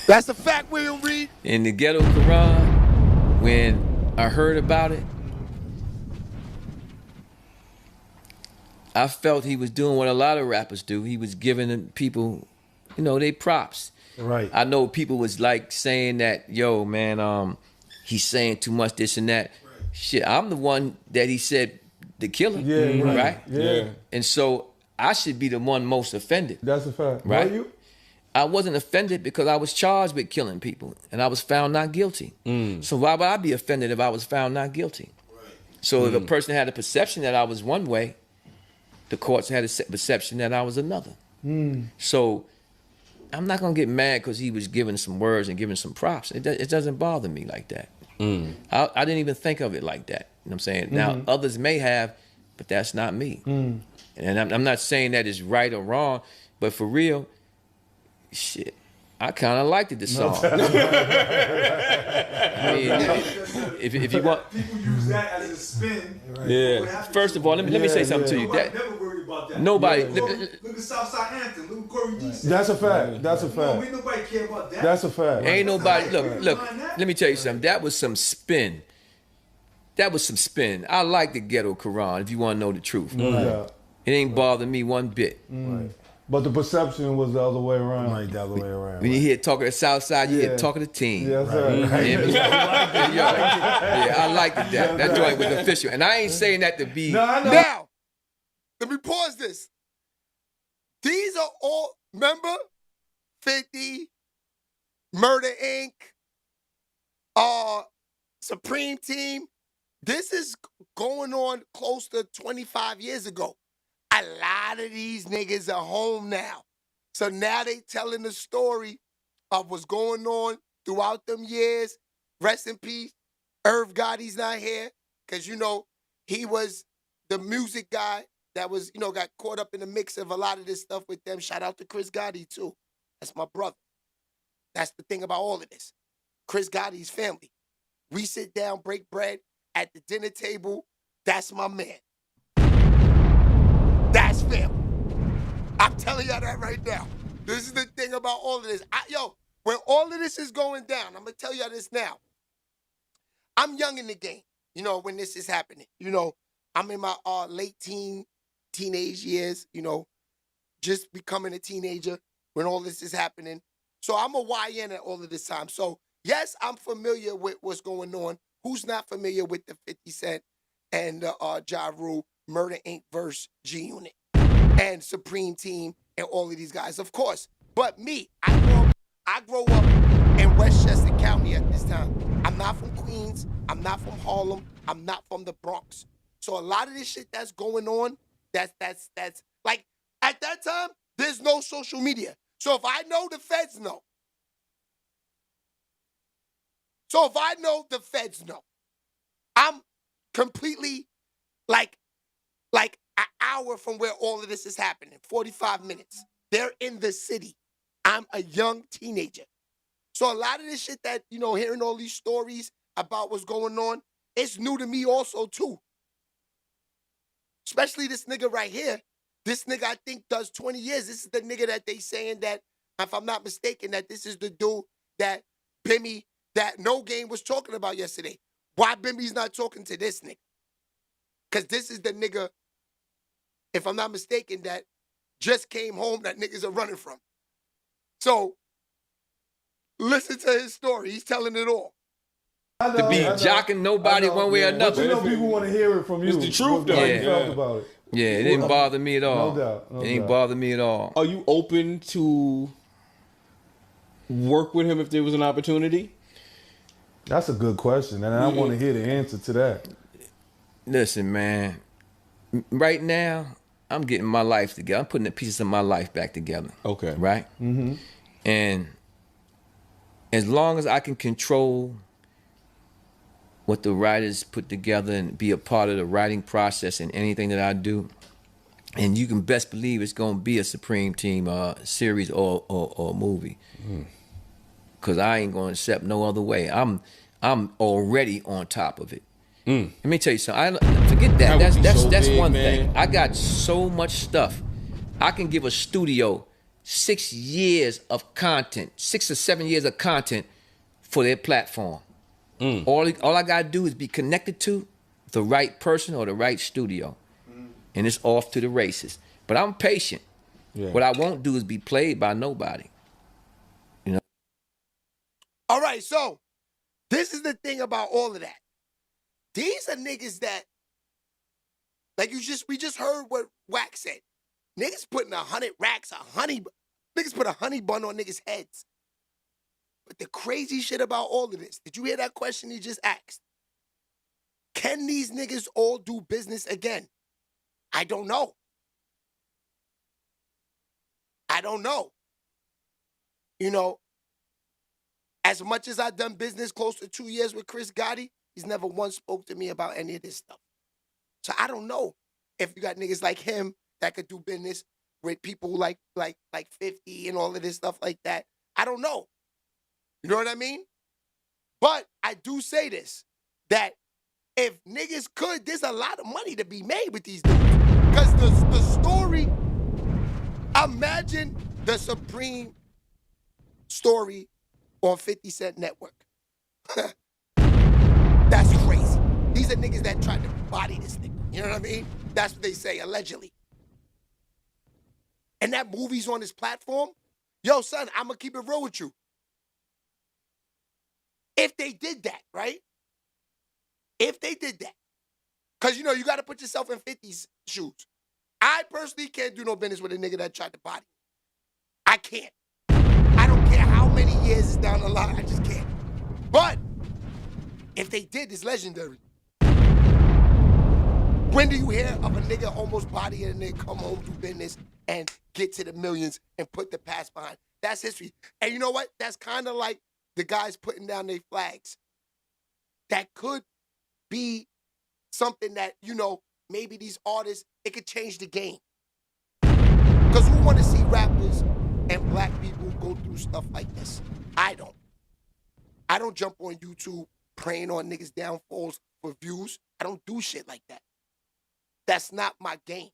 That's a fact, William Reed. In the Ghetto Quran, when I heard about it, I felt he was doing what a lot of rappers do. He was giving people, they props. Right. I know people was like saying that, yo, man, he's saying too much this and that. Right. Shit, I'm the one that he said the killer. Yeah, right? Yeah. And so I should be the one most offended. That's a fact. Right? Were you? I wasn't offended because I was charged with killing people and I was found not guilty. So why would I be offended if I was found not guilty? Right. So if a person had a perception that I was one way, the courts had a perception that I was another. So I'm not gonna get mad because he was giving some words and giving some props. It doesn't bother me like that. I didn't even think of it like that. You know what I'm saying? Now others may have, but that's not me. And I'm not saying that it's right or wrong, but for real, shit, I kind of liked it, the song. I mean, if you want, people use that as a spin. yeah. First of all, let me say something to you. Nobody never worried about that. Nobody. Look at Southside Anthem. Look at Corey D. That's a fact. That's a fact. Ain't nobody care about that. That's a fact. Ain't nobody. Look. Let me tell you something. That was some spin. That was some spin. I like the Ghetto Quran. If you want to know the truth, Yeah. it ain't bothered me one bit. But the perception was the other way around. Like the other way around. When you hear talking to Southside, you hear talking to team. Yes, sir. Yeah, I liked it. That joint was official, and I ain't saying that to be. Now, let me pause this. These are all, remember, 50, Murder Inc., Supreme Team. This is going on close to 25 years ago. A lot of these niggas are home now. So now they telling the story of what's going on throughout them years. Rest in peace. Irv Gotti's not here because, you know, he was the music guy that was, you know, got caught up in the mix of a lot of this stuff with them. Shout out to Chris Gotti, too. That's my brother. That's the thing about all of this. Chris Gotti's family. We sit down, break bread at the dinner table. That's my man. That's family. I'm telling y'all that right now. This is the thing about all of this. When all of this is going down, I'm going to tell y'all this now. I'm young in the game, you know, when this is happening. You know, I'm in my late teenage years, you know, just becoming a teenager when all this is happening. So I'm a YN at all of this time. So, yes, I'm familiar with what's going on. Who's not familiar with the 50 Cent and Ja Rule, Murder Inc. versus G-Unit, and Supreme Team, and all of these guys, of course. But me, I grow up in Westchester County at this time. I'm not from Queens. I'm not from Harlem. I'm not from the Bronx. So a lot of this shit that's going on, that's like, at that time, there's no social media. So if I know, the feds know. So if I know, the feds know. I'm completely like an hour from where all of this is happening, 45 minutes. They're in the city. I'm a young teenager. So a lot of this shit that, you know, hearing all these stories about what's going on, it's new to me also, too. Especially this nigga right here. This nigga, I think, does 20 years. This is the nigga that they saying that, if I'm not mistaken, that this is the dude that Bimmy, that No Game was talking about yesterday. Why Bimmy's not talking to this nigga? Because this is the nigga, if I'm not mistaken, that just came home that niggas are running from. So, listen to his story. He's telling it all. To be jocking nobody one way or another. But you know people want to hear it from you. It's the truth, though. How you felt about it. Yeah, it didn't bother me at all. No doubt. It didn't bother me at all. Are you open to work with him if there was an opportunity? That's a good question, and I want to hear the answer to that. Listen, man. Right now, I'm getting my life together. I'm putting the pieces of my life back together. Okay. Right? Mm-hmm. And as long as I can control what the writers put together and be a part of the writing process in anything that I do, and you can best believe it's going to be a Supreme Team series or movie. Because I ain't going to accept no other way. I'm already on top of it. Let me tell you something. Forget that. That's one thing. I got so much stuff. I can give a studio 6 years of content, 6 or 7 years of content for their platform. All I gotta do is be connected to the right person or the right studio, and it's off to the races. But I'm patient. Yeah. What I won't do is be played by nobody. You know. All right, so this is the thing about all of that. These are niggas that, like we just heard what Wack said. Niggas putting 100 racks, niggas put a honey bun on niggas' heads. But the crazy shit about all of this, did you hear that question he just asked? Can these niggas all do business again? I don't know. I don't know. You know, as much as I've done business close to 2 years with Chris Gotti, he's never once spoke to me about any of this stuff. So I don't know if you got niggas like him that could do business with people like 50 and all of this stuff like that. I don't know. You know what I mean? But I do say this, that if niggas could, there's a lot of money to be made with these dudes. Because the story, imagine the Supreme story on 50 Cent Network. That's crazy. These are niggas that tried to body this nigga. You know what I mean? That's what they say, allegedly. And that movie's on his platform. Yo, son, I'm going to keep it real with you. If they did that, right? If they did that. Because, you know, you got to put yourself in 50's shoes. I personally can't do no business with a nigga that tried to body me. I can't. I don't care how many years is down the line. I just can't. But if they did, it's legendary. When do you hear of a nigga almost bodying a nigga, come home, do business, and get to the millions and put the past behind? That's history. And you know what? That's kind of like the guys putting down their flags. That could be something that, you know, maybe these artists, it could change the game. Because who want to see rappers and black people go through stuff like this? I don't. I don't jump on YouTube praying on niggas' downfalls for views. I don't do shit like that. That's not my game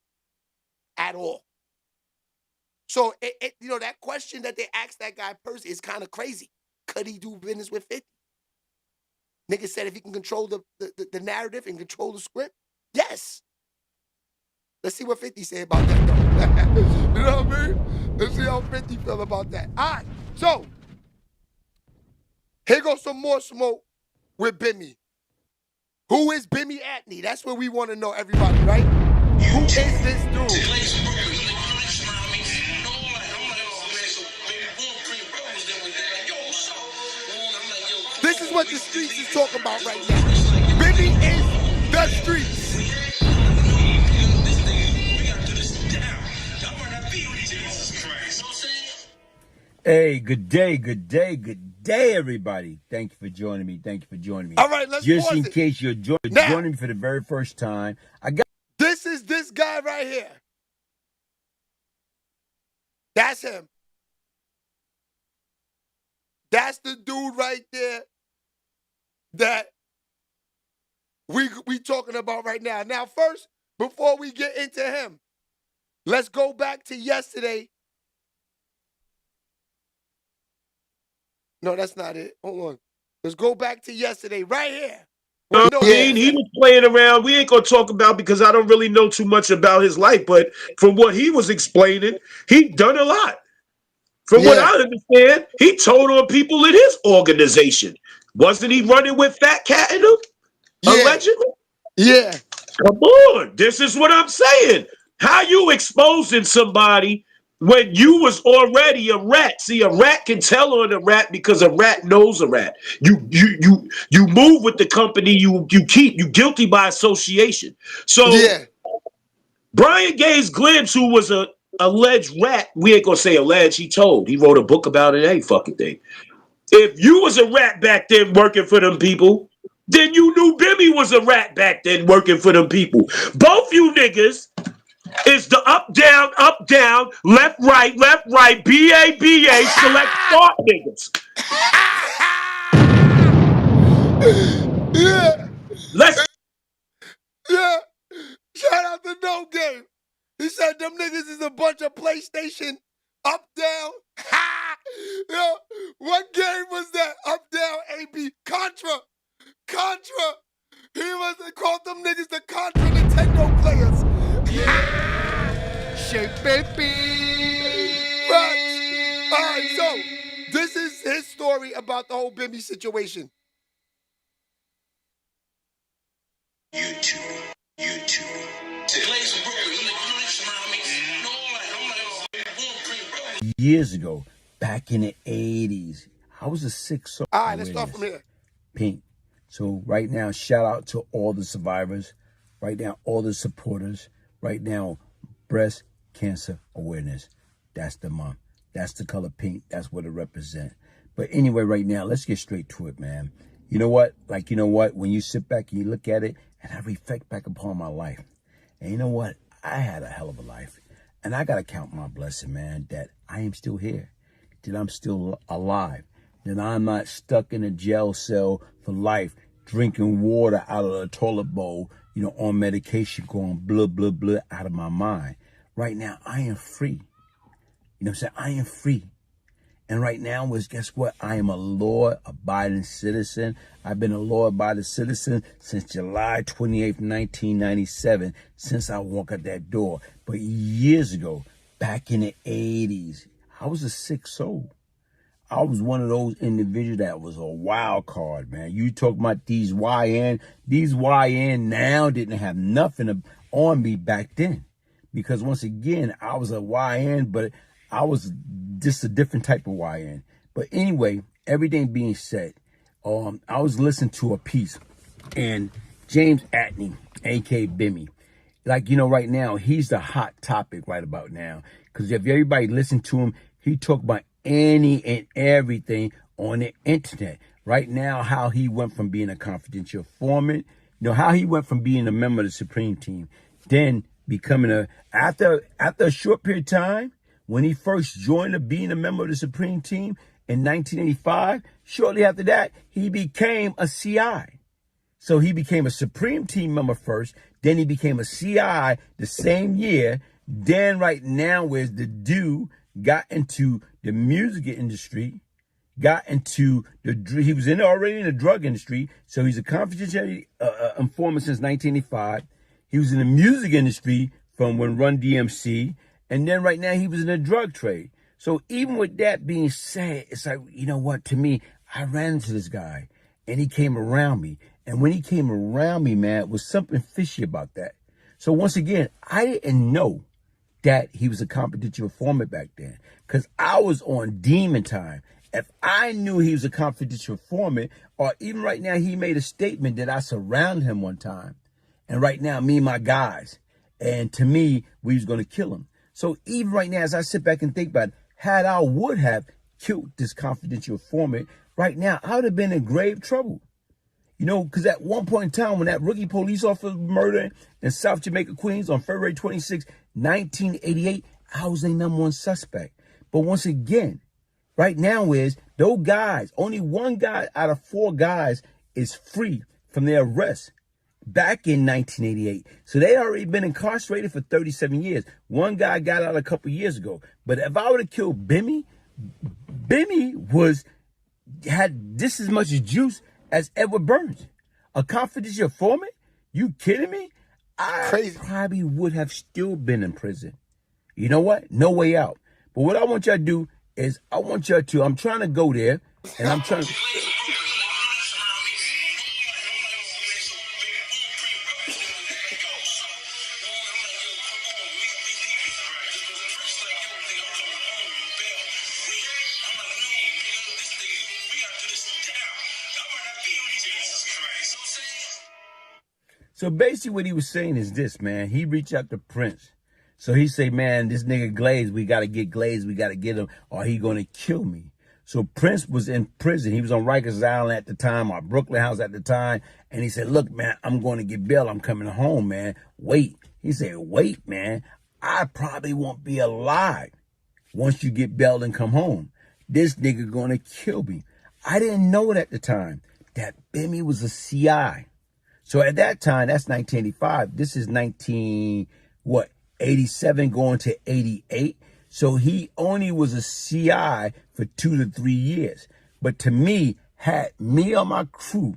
at all. So, you know, that question that they asked that guy personally is kind of crazy. Could he do business with 50? Nigga said if he can control the narrative and control the script, yes. Let's see what 50 say about that, though. You know what I mean? Let's see how 50 feel about that. All right, so here goes some more smoke with Bimmy. Who is Bimmy Antney? That's what we want to know, everybody, right? Who is this dude? This is what the streets is talking about right now. Bimmy is the streets. Hey, good day, everybody. Thank you for joining me. All right, let's Just pause in it. case you're joining me for the very first time, This is this guy right here. That's him. That's the dude right there that we talking about right now. Now, first, before we get into him, let's go back to yesterday. No, that's not it. Hold on. Let's go back to yesterday, right here. You know what I mean? He was playing around. We ain't gonna talk about because I don't really know too much about his life, but from what he was explaining, he done a lot. From what I understand, he told on people in his organization. Wasn't he running with Fat Cat in them? Allegedly? Yeah. Come on. This is what I'm saying. How you exposing somebody when you was already a rat? See, a rat can tell on a rat because a rat knows a rat. You move with the company you keep. You guilty by association. So Brian Gates Glimpse, who was a alleged rat, we ain't gonna say alleged, he told. He wrote a book about it, ain't fucking thing. If you was a rat back then working for them people, then you knew Bimmy was a rat back then working for them people. Both you niggas is the up, down, left, right, BA, select thought niggas. Yeah. Shout out to No Game. He said them niggas is a bunch of PlayStation up, down. Ha! Yo, what game was that? Up, down, AB. Contra. He called them niggas the Contra Nintendo players. SHEABABY. Right. All right, so this is his story about the whole Bimmy situation. years ago, back in the 80s, I was a six. All right, let's start from here. Pink. So right now, shout out to all the survivors. Right now, all the supporters. Right now, breast cancer awareness. That's the month. That's the color pink. That's what it represents. But anyway, right now, let's get straight to it, man. You know what? Like, you know what? When you sit back and you look at it, and I reflect back upon my life, and you know what? I had a hell of a life. And I got to count my blessing, man, that I am still here, that I'm still alive, that I'm not stuck in a jail cell for life, drinking water out of a toilet bowl, you know, on medication, going blah, blah, blah out of my mind. Right now, I am free. You know what I'm saying? I am free. And right now is, guess what? I am a law-abiding citizen. I've been a law-abiding citizen since July 28th, 1997, since I walked out that door. But years ago, back in the 80s, I was a sick soul. I was one of those individuals that was a wild card, man. You talk about these YN now didn't have nothing on me back then. Because once again, I was a YN, but I was just a different type of YN. But anyway, everything being said, I was listening to a piece, and James Antney, a.k.a. Bimmy, like, you know, right now, he's the hot topic right about now. Because if everybody listen to him, he talk about any and everything on the internet. Right now, how he went from being a confidential informant, you know, how he went from being a member of the Supreme Team, then becoming after a short period of time, when he first joined being a member of the Supreme Team in 1985, shortly after that, he became a CI. So he became a Supreme Team member first, then he became a CI the same year. Then right now is the dude got into the music industry, got into he was already in the drug industry, so he's a confidential informant since 1985. He was in the music industry from when Run DMC, and then right now he was in the drug trade. So even with that being said, it's like, you know what, to me, I ran into this guy, and he came around me. And when he came around me, man, it was something fishy about that. So once again, I didn't know that he was a confidential informant back then, because I was on demon time. If I knew he was a confidential informant, or even right now he made a statement that I surrounded him one time, and right now me and my guys, and to me, we was going to kill him. So even right now, as I sit back and think about it, had I would have killed this confidential informant, right now, I would have been in grave trouble. You know, because at one point in time, when that rookie police officer murdered in South Jamaica, Queens on February 26, 1988, I was the #1 suspect. But once again, right now is those guys, only one guy out of 4 guys is free from their arrest back in 1988. So they already been incarcerated for 37 years. One guy got out a couple years ago. But if I would have killed Bimmy, Bimmy had just as much juice as Edward Burns. A confidential informant? You kidding me? I probably would have still been in prison. You know what? No way out. But what I want y'all to do is I'm trying to go there, and I'm trying to... So basically what he was saying is this, man. He reached out to Prince. So he say, man, this nigga Glaze, we got to get Glaze. We got to get him or he going to kill me. So Prince was in prison. He was on Rikers Island at the time, or Brooklyn House at the time. And he said, look, man, I'm going to get bail. I'm coming home, man. Wait. He said, wait, man. I probably won't be alive once you get bail and come home. This nigga going to kill me. I didn't know it at the time that Bimmy was a CI. So at that time, that's 1985. This is 87 going to 88. So he only was a CI for 2 to 3 years. But to me, had me or my crew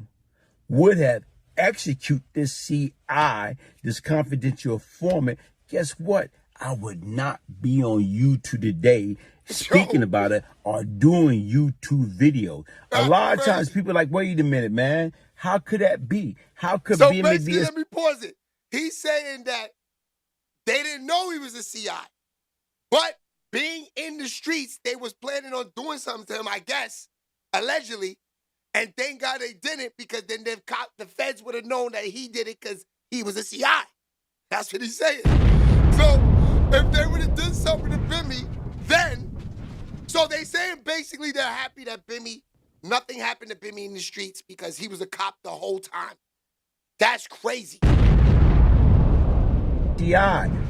would have executed this CI, this confidential informant, guess what? I would not be on YouTube today speaking about it or doing YouTube videos. A lot of times people are like, wait a minute, man. How could that be? How could so Bimmy basically, be let me pause it. He's saying that they didn't know he was a CI. But being in the streets, they was planning on doing something to him, I guess, allegedly. And thank God they didn't, because then the feds would have known that he did it because he was a CI. That's what he's saying. So if they would have done something to Bimmy, then So they saying basically they're happy that nothing happened to Bimmy in the streets because he was a cop the whole time. That's crazy.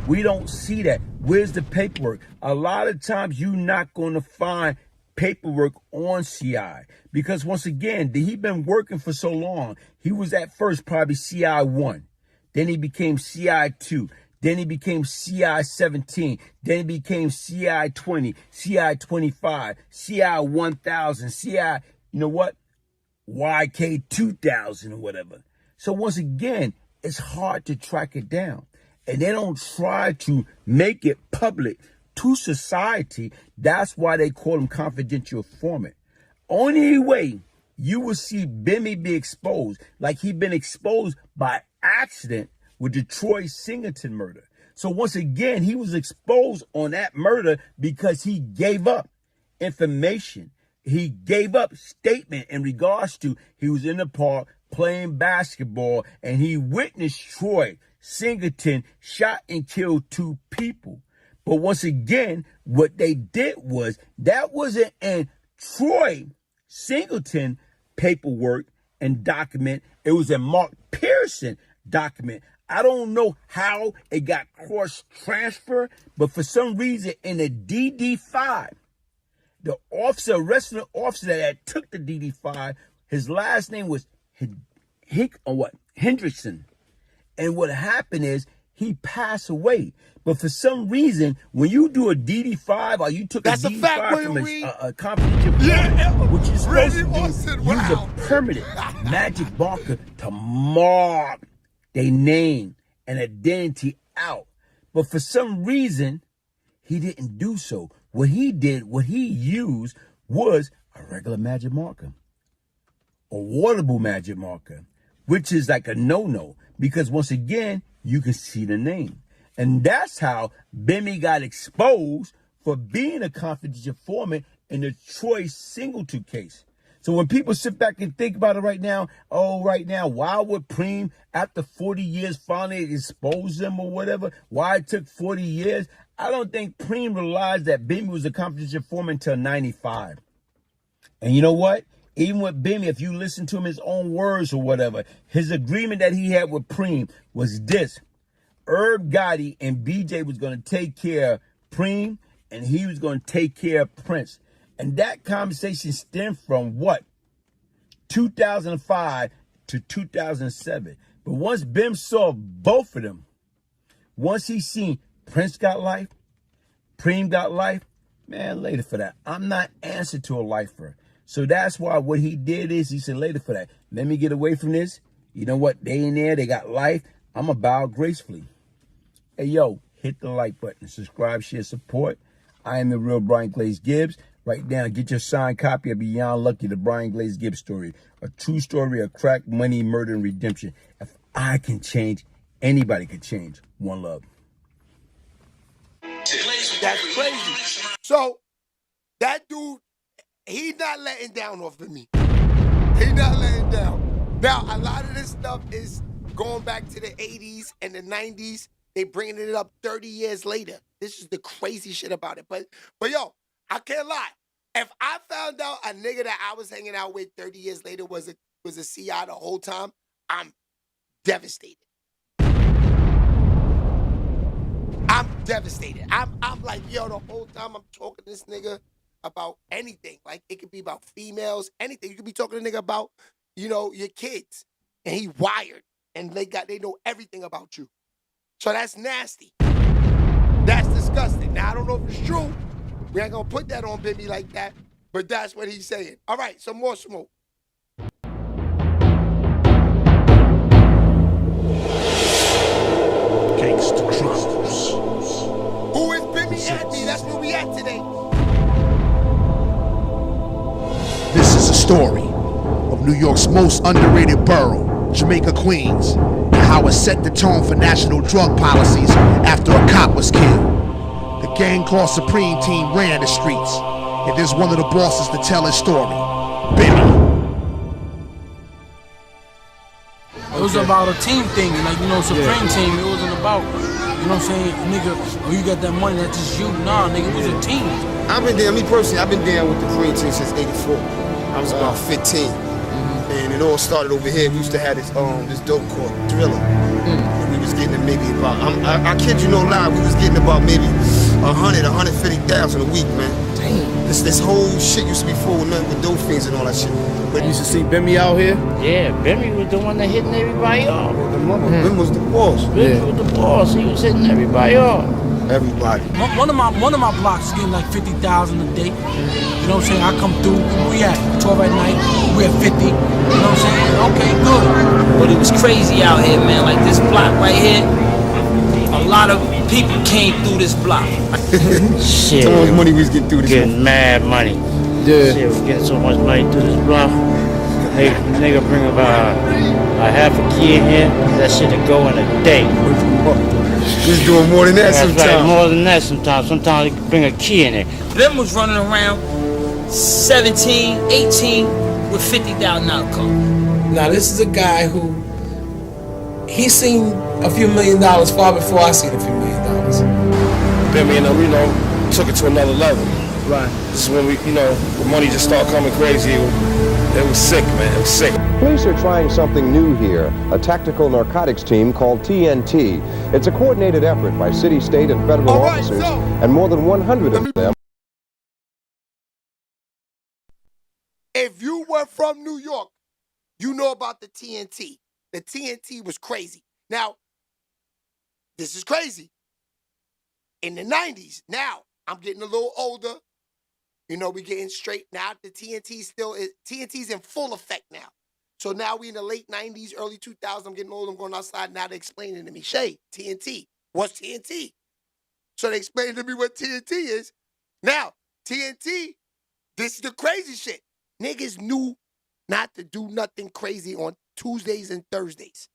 We don't see that. Where's the paperwork? A lot of times you're not going to find paperwork on CI because once again, he been working for so long. He was at first probably CI 1. Then he became CI 2. Then he became CI 17. Then he became CI 20, CI 25, CI 1000, CI, you know what? YK 2000 or whatever. So once again, it's hard to track it down. And they don't try to make it public to society. That's why they call him confidential informant. Only way you will see Bimmy be exposed, like he been exposed by accident with the Troy Singleton murder. So once again, he was exposed on that murder because he gave up information. He gave up statement in regards to he was in the park playing basketball and he witnessed Troy Singleton shot and killed 2 people. But once again, what they did was that wasn't in Troy Singleton paperwork and document. It was a Mark Pearson document. I don't know how it got cross-transfer, but for some reason in the DD5, the officer, arresting the officer that took the DD5, his last name was Hendrickson. And what happened is he passed away. But for some reason, when you do a DD5 or you took a DD5 from a confidential informant, what you're supposed to do, use a permanent magic marker to mark their name and identity out. But for some reason, he didn't do so. What he used was a regular magic marker, a waterable magic marker, which is like a no-no because once again, you can see the name. And that's how Bimmy got exposed for being a confidential informant in the Troy Singleton case. So when people sit back and think about it right now, why would Preem, after 40 years, finally expose them or whatever? Why it took 40 years? I don't think Preem realized that Bimmy was a confidential informant until 95. And you know what? Even with Bimmy, if you listen to him his own words or whatever, his agreement that he had with Preem was this. Herb Gotti and BJ was going to take care of Preem and he was going to take care of Prince. And that conversation stemmed from what? 2005 to 2007. But once Bim saw both of them, once he seen Prince got life, Preem got life, man, later for that. I'm not answered to a lifer. So that's why what he did is he said, later for that, let me get away from this. You know what? They in there, they got life. I'm going to bow gracefully. Hey, yo, hit the like button, subscribe, share, support. I am the real Brian Glaze Gibbs. Right now, get your signed copy of Beyond Lucky, the Brian Glaze Gibbs story. A true story of crack, money, murder, and redemption. If I can change, anybody can change. One love. That's crazy. So, that dude, he's not letting down off of me. He's not letting down. Now, a lot of this stuff is going back to the 80s and the 90s. They bringing it up 30 years later. This is the crazy shit about it. But yo, I can't lie. If I found out a nigga that I was hanging out with 30 years later was a CI the whole time, I'm devastated. I'm devastated. I'm like, yo, the whole time I'm talking to this nigga about anything. Like, it could be about females, anything. You could be talking to a nigga about, you know, your kids. And he wired. And they know everything about you. So that's nasty. That's disgusting. Now, I don't know if it's true. We ain't gonna put that on Bimmy like that. But that's what he's saying. All right, some more smoke. Gangsta Chronicles. Who is Bimmy Antney? That's where we at today. This is a story of New York's most underrated borough, Jamaica, Queens, and how it set the tone for national drug policies after a cop was killed. The gang called Supreme Team ran the streets, and there's one of the bosses to tell his story, Bimmy. was about a team thing, like, you know, Supreme Team. It wasn't about, you know what I'm saying, nigga, oh, you got that money, that's just you. Nah, nigga, it was a team. I've been down, me personally, I've been down with the Supreme Team since '84. I was about 15. And it all started over here. We used to have this dope called Thriller. And we was getting maybe about, I kid you no lie, we was getting about maybe 150,000 a week, man. Damn. This whole shit used to be full with nothing but dope fiends and all that shit. But you used to see Bimmy out here? Yeah, Bimmy was the one that hitting everybody off. The mama, Bimmy was the boss. Bimmy was the boss. He was hitting everybody off. Everybody. One of my blocks is getting like 50,000 a day. You know what I'm saying? I come through, where we at? 12 at night, we at 50. You know what I'm saying? Okay, good. But it was crazy out here, man. Like this block right here, a lot of people came through this block. Shit. So much money we was getting through this Getting mad money. Yeah. Shit, we getting so much money through this block. Nigga bring about a half a key in here, that shit'll go in a day. He's doing more than that sometimes. That's right, more than that sometimes. Sometimes they bring a key in it. Them was running around 17, 18 with $50,000 car. Now this is a guy who, he seen a few $1 million far before I seen a few $1 million. Bimmy and them, you know, took it to another level. Right. This is when we, you know, the money just started coming crazy. It was sick, man. It was sick. Police are trying something new here, a tactical narcotics team called TNT. It's a coordinated effort by city, state, and federal officers, and more than 100 of them. If you were from New York, you know about the TNT. The TNT was crazy. Now, this is crazy. In the 90s, now, I'm getting a little older. You know, we getting straight now. The TNT's in full effect now. So now we in the late 90s, early 2000s. I'm getting old. I'm going outside. Now they're explaining to me, Shay, TNT. What's TNT? So they explained to me what TNT is. Now, TNT, this is the crazy shit. Niggas knew not to do nothing crazy on Tuesdays and Thursdays.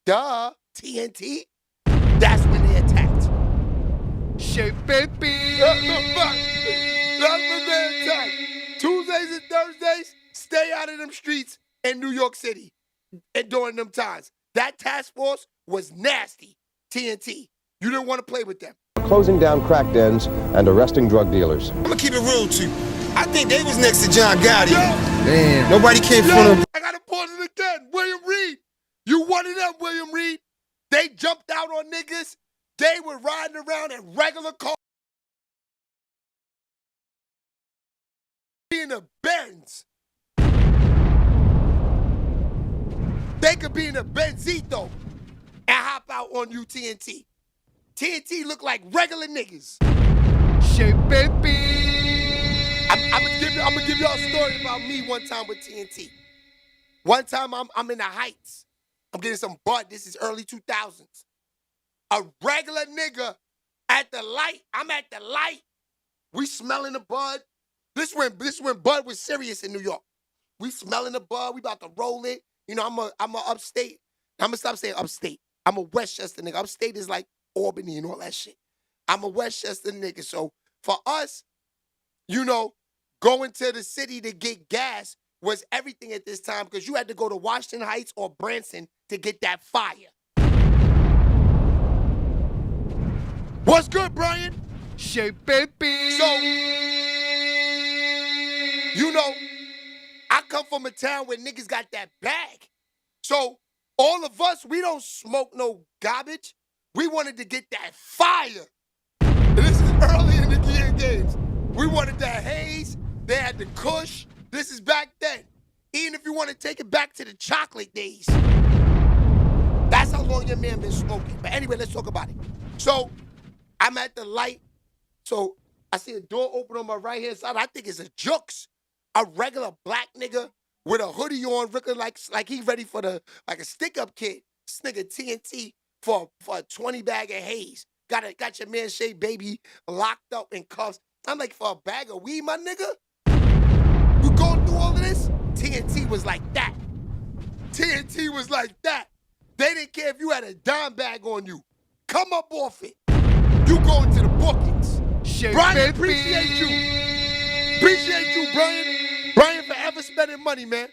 Duh, TNT. That's when they attacked. Shay, baby. That's when they attacked. Tuesdays and Thursdays, stay out of them streets in New York City and during them times. That task force was nasty. TNT. You didn't want to play with them. Closing down crack dens and arresting drug dealers. I'm gonna keep it real with you. I think they was next to John Gotti. Damn. Nobody came from them. I gotta pause it again. William Reed. You one of them, William Reed. They jumped out on niggas. They were riding around in regular cars. In a Benz. They could be in a Benzito and hop out on you, TNT. TNT look like regular niggas. Shit, baby. I'm gonna give y'all a story about me one time with TNT. One time I'm in the Heights. I'm getting some bud. This is early 2000s. A regular nigga at the light. I'm at the light. We smelling the bud. This when bud was serious in New York. We smelling the bud. We about to roll it. You know, I'm a upstate. I'm gonna stop saying upstate. I'm a Westchester nigga. Upstate is like Albany and all that shit. I'm a Westchester nigga. So for us, you know, going to the city to get gas was everything at this time because you had to go to Washington Heights or Branson to get that fire. What's good, Brian? Shit, baby. So, you know, I come from a town where niggas got that bag. So, all of us, we don't smoke no garbage. We wanted to get that fire. And this is early in the year games. We wanted that haze. They had the kush. This is back then. Even if you want to take it back to the chocolate days. That's how long your man been smoking. But anyway, let's talk about it. So, I'm at the light. So, I see a door open on my right-hand side. I think it's a Jux. A regular black nigga with a hoodie on, looking like he ready for a stick-up kid. This nigga TNT for a 20 bag of haze. Got your man Shay Baby locked up in cuffs. I'm like, for a bag of weed, my nigga? You going through all of this? TNT was like that. TNT was like that. They didn't care if you had a dime bag on you. Come up off it. You going to the bookings. Shit, Brian, appreciate you. Appreciate you, Brian. Brian forever spending money, man.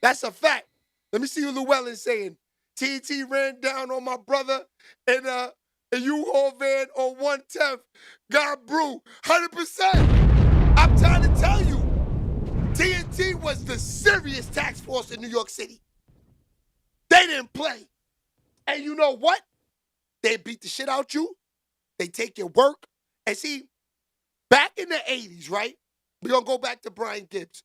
That's a fact. Let me see what Llewellyn saying. TNT ran down on my brother in a U-Haul van on 110th. Got brew, 100%. I'm trying to tell you, TNT was the serious task force in New York City. They didn't play. And you know what? They beat the shit out you. They take your work. And see, back in the 80s, right? We're going to go back to Brian Gibbs.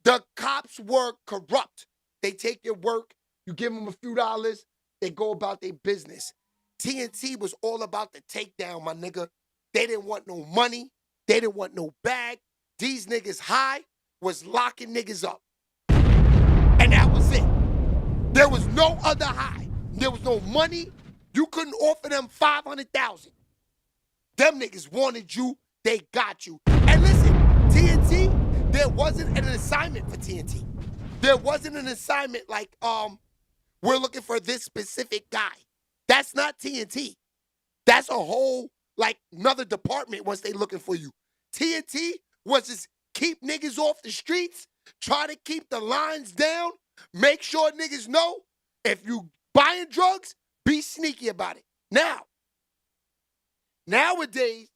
The cops were corrupt. They take your work. You give them a few dollars. They go about their business. TNT was all about the takedown, my nigga. They didn't want no money. They didn't want no bag. These niggas high was locking niggas up. And that was it. There was no other high. There was no money. You couldn't offer them $500,000. Them niggas wanted you. They got you. And listen, TNT, there wasn't an assignment for TNT. There wasn't an assignment like, we're looking for this specific guy. That's not TNT. That's a whole, like, another department once they looking for you. TNT was just keep niggas off the streets, try to keep the lines down, make sure niggas know if you buying drugs, be sneaky about it. Now, nowadays,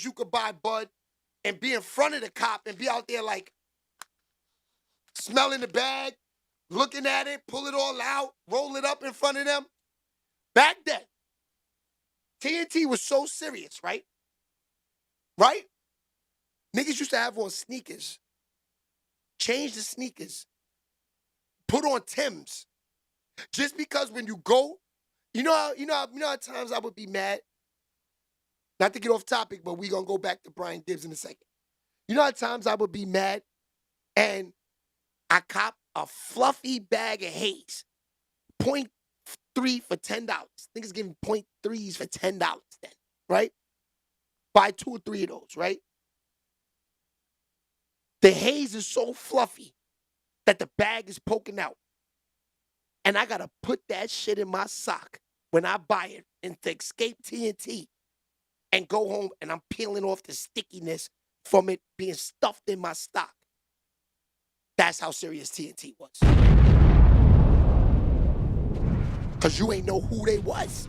you could buy bud and be in front of the cop and be out there like smelling the bag, looking at it, pull it all out, roll it up in front of them. Back then, TNT was so serious, right? Right? Niggas used to have on sneakers. Change the sneakers. Put on Timbs. Just because when you go, you know how times I would be mad? Not to get off topic, but we're going to go back to Brian Gibbs in a second. You know how times I would be mad and I cop a fluffy bag of Haze, 0.3 for $10. Niggas giving 0.3s for $10 then, right? Buy 2 or 3 of those, right? The Haze is so fluffy that the bag is poking out. And I got to put that shit in my sock when I buy it and to escape TNT and go home and I'm peeling off the stickiness from it being stuffed in my stock. That's how serious TNT was. Because you ain't know who they was.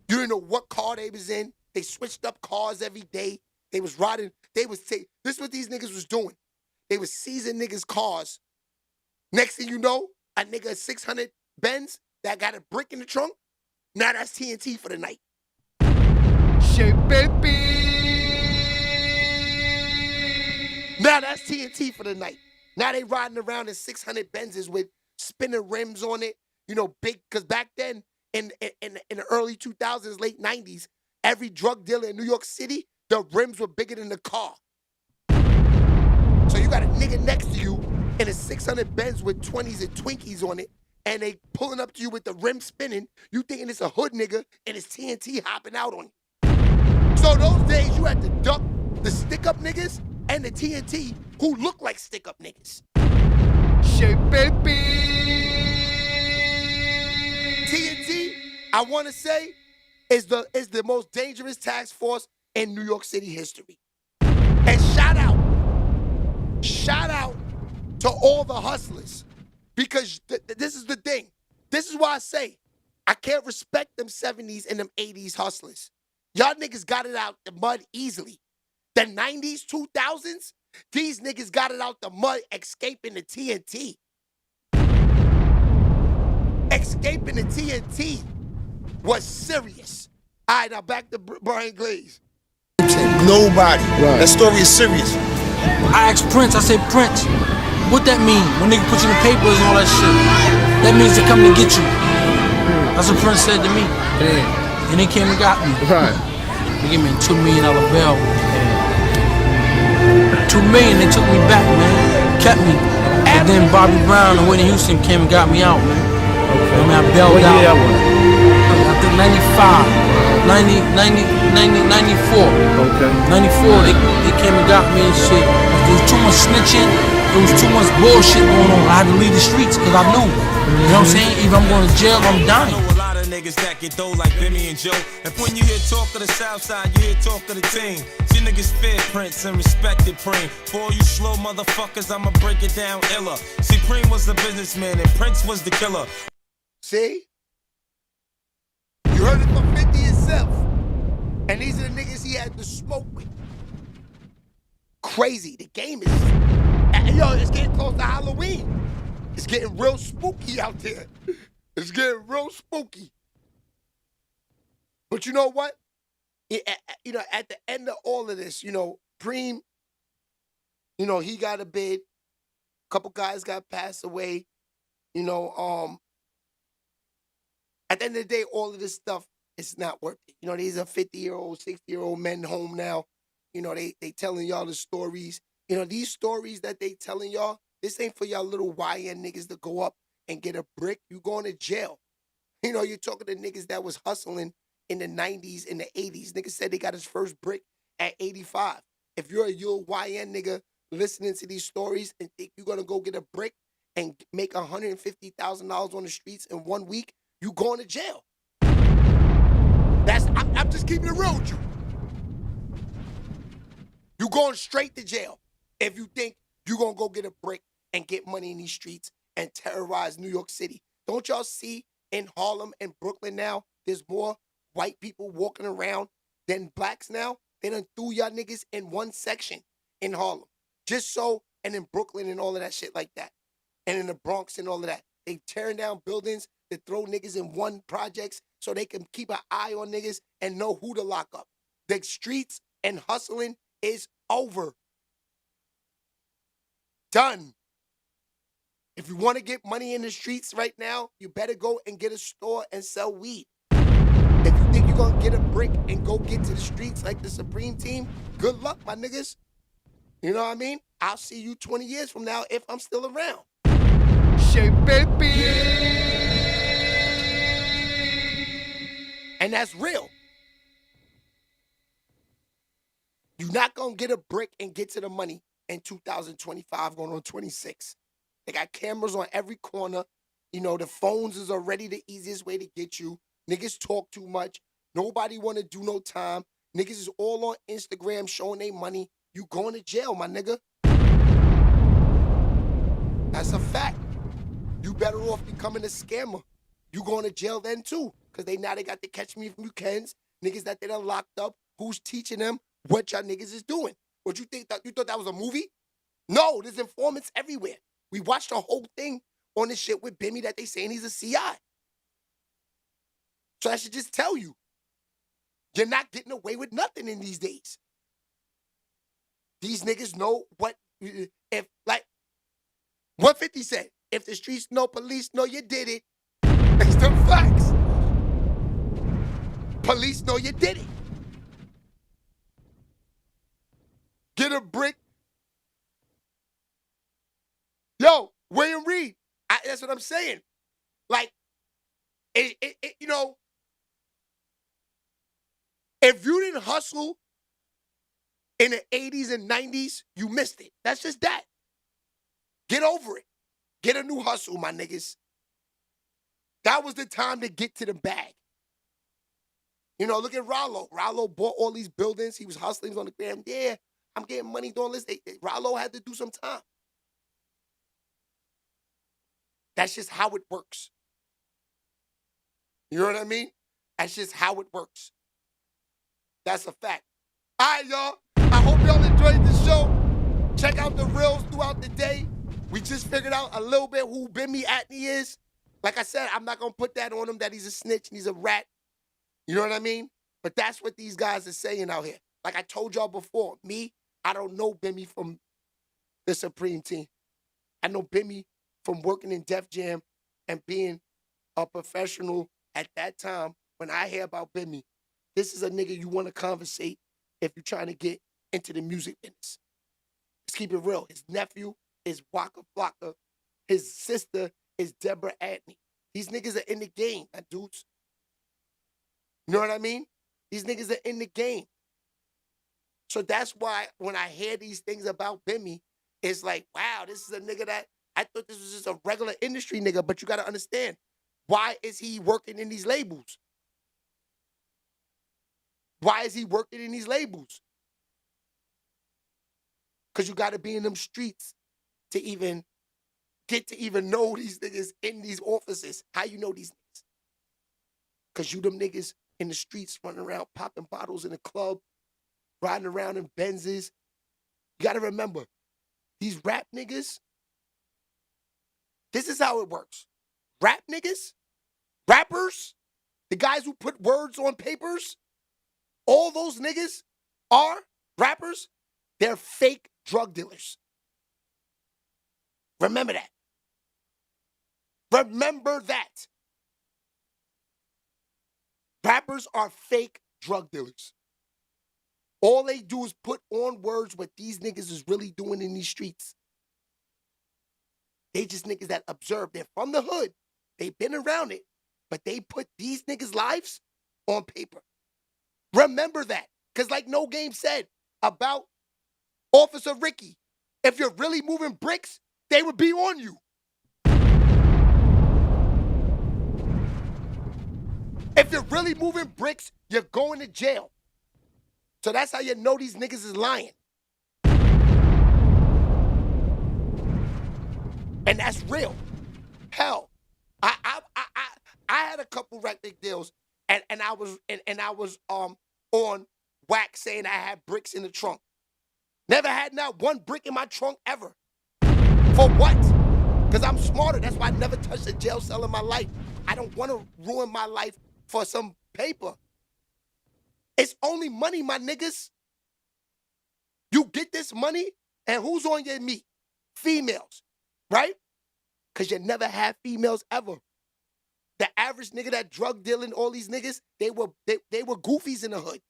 You didn't know what car they was in. They switched up cars every day. They was riding. This is what these niggas was doing. They was seizing niggas' cars. Next thing you know, a nigga 600 Benz that got a brick in the trunk. Now that's TNT for the night. Now that's TNT for the night. Now they riding around in 600 Benzes with spinning rims on it. You know, big, because back then, in the early 2000s, late 90s, every drug dealer in New York City, the rims were bigger than the car. So you got a nigga next to you in a 600 Benz with 20s and Twinkies on it, and they pulling up to you with the rim spinning. You thinking it's a hood nigga, and it's TNT hopping out on you. So those days, you had to duck the stick-up niggas and the TNT who look like stick-up niggas. TNT, I want to say, is the most dangerous task force in New York City history. And shout out to all the hustlers, because this is the thing. This is why I say I can't respect them 70s and them 80s hustlers. Y'all niggas got it out the mud easily. The 90s, 2000s, these niggas got it out the mud escaping the TNT. Escaping the TNT was serious. All right, now back to Brian Glaze. Nobody. Right. That story is serious. I asked Prince, I said, Prince, what that mean? When nigga put you in the papers and all that shit, that means they're coming to get you. That's what Prince said to me. Yeah. And they came and got me. Right. They gave me a $2 million bill. $2 million, they took me back, man. Kept me. And then Bobby Brown and Whitney Houston came and got me out, man. Okay. I mean, I bailed out. What year that was? I think 95, 94. Okay. 94, they came and got me and shit. There was too much snitching. There was too much bullshit going on. I had to leave the streets because I knew. You know what I'm saying? Either I'm going to jail or I'm dying. niggas that get dough like Bimmy and Joe. And when you hear talk of the South Side, you hear talk of the team. You niggas fear Prince and respected Preem. For all you slow motherfuckers, I'ma break it down iller. See, Preem was the businessman and Prince was the killer. See? You heard it from 50 himself. And these are the niggas he had to smoke with. Crazy. The game is... Yo, it's getting close to Halloween. It's getting real spooky out there. It's getting real spooky. But you know what? You know, at the end of all of this, you know, Preem, you know, he got a bid. A couple guys got passed away. You know, at the end of the day, all of this stuff is not worth it. You know, these are 50-year-old, 60-year-old men home now. You know, they telling y'all the stories. You know, these stories that they telling y'all, this ain't for y'all little YN niggas to go up and get a brick. You going to jail. You know, you're talking to niggas that was hustling in the 90s, in the 80s. Niggas said they got his first brick at 85. If you're a little YN nigga listening to these stories and think you're going to go get a brick and make $150,000 on the streets in 1 week, you going to jail. I'm just keeping it real with you. You going straight to jail if you think you're going to go get a brick and get money in these streets and terrorize New York City. Don't y'all see in Harlem and Brooklyn now, there's more white people walking around than blacks now? They done threw y'all niggas in one section in Harlem. Just so, and in Brooklyn and all of that shit like that. And in the Bronx and all of that. They tearing down buildings to throw niggas in one projects so they can keep an eye on niggas and know who to lock up. The streets and hustling is over. Done. If you want to get money in the streets right now, you better go and get a store and sell weed. If you think you're going to get a brick and go get to the streets like the Supreme Team, good luck, my niggas. You know what I mean? I'll see you 20 years from now if I'm still around. SHEABABY. And that's real. You're not going to get a brick and get to the money in 2025 going on 26. They got cameras on every corner. You know, the phones is already the easiest way to get you. Niggas talk too much. Nobody want to do no time. Niggas is all on Instagram showing they money. You going to jail, my nigga. That's a fact. You better off becoming a scammer. You going to jail then too. Because they got the catch me if you cans. Niggas that they done locked up. Who's teaching them what y'all niggas is doing? What you think? You thought that was a movie? No, there's informants everywhere. We watched the whole thing on this shit with Bimmy that they saying he's a CI. So I should just tell you, you're not getting away with nothing in these days. These niggas know what, if, like, what 50 said, if the streets know, police know you did it. It's the facts. Police know you did it. Get a brick. Yo, William Reed, that's what I'm saying. Like, you know, if you didn't hustle in the 80s and 90s, you missed it. That's just that. Get over it. Get a new hustle, my niggas. That was the time to get to the bag. You know, look at Rollo. Rollo bought all these buildings. He was hustling. He was on the gram. Yeah, I'm getting money doing this. Rollo had to do some time. That's just how it works. You know what I mean? That's just how it works. That's a fact. All right, y'all. I hope y'all enjoyed the show. Check out the reels throughout the day. We just figured out a little bit who Bimmy Antney is. Like I said, I'm not going to put that on him that he's a snitch and he's a rat. You know what I mean? But that's what these guys are saying out here. Like I told y'all before, me, I don't know Bimmy from the Supreme Team. I know Bimmy from working in Def Jam and being a professional at that time. When I hear about Bimmy, this is a nigga you want to conversate if you're trying to get into the music business. Let's keep it real. His nephew is Waka Flocka. His sister is Deborah Antney. These niggas are in the game, my dudes. You know what I mean? These niggas are in the game. So that's why when I hear these things about Bimmy, it's like, wow, this is a nigga that, I thought this was just a regular industry nigga, but you got to understand, Why is he working in these labels? Why is he working in these labels? Because you got to be in them streets to even get to even know these niggas in these offices. How you know these niggas? Because you them niggas in the streets running around popping bottles in the club, riding around in Benzes. You got to remember, these rap niggas, this is how it works. Rap niggas, rappers, the guys who put words on papers, all those niggas are rappers. They're fake drug dealers. Remember that. Remember that. Rappers are fake drug dealers. All they do is put on words what these niggas is really doing in these streets. They just niggas that observe. They're from the hood. They've been around it. But they put these niggas' lives on paper. Remember that. Because like No Game said about Officer Ricky, if you're really moving bricks, they would be on you. If you're really moving bricks, you're going to jail. So that's how you know these niggas is lying. And that's real. Hell, I had a couple record deals, and I was on wax saying I had bricks in the trunk. Never had not one brick in my trunk ever. For what? Because I'm smarter. That's why I never touched a jail cell in my life. I don't want to ruin my life for some paper. It's only money, my niggas. You get this money, and who's on your meat? Females, right? Because you never had females ever. The average nigga that drug dealing, all these niggas, they were goofies in the hood.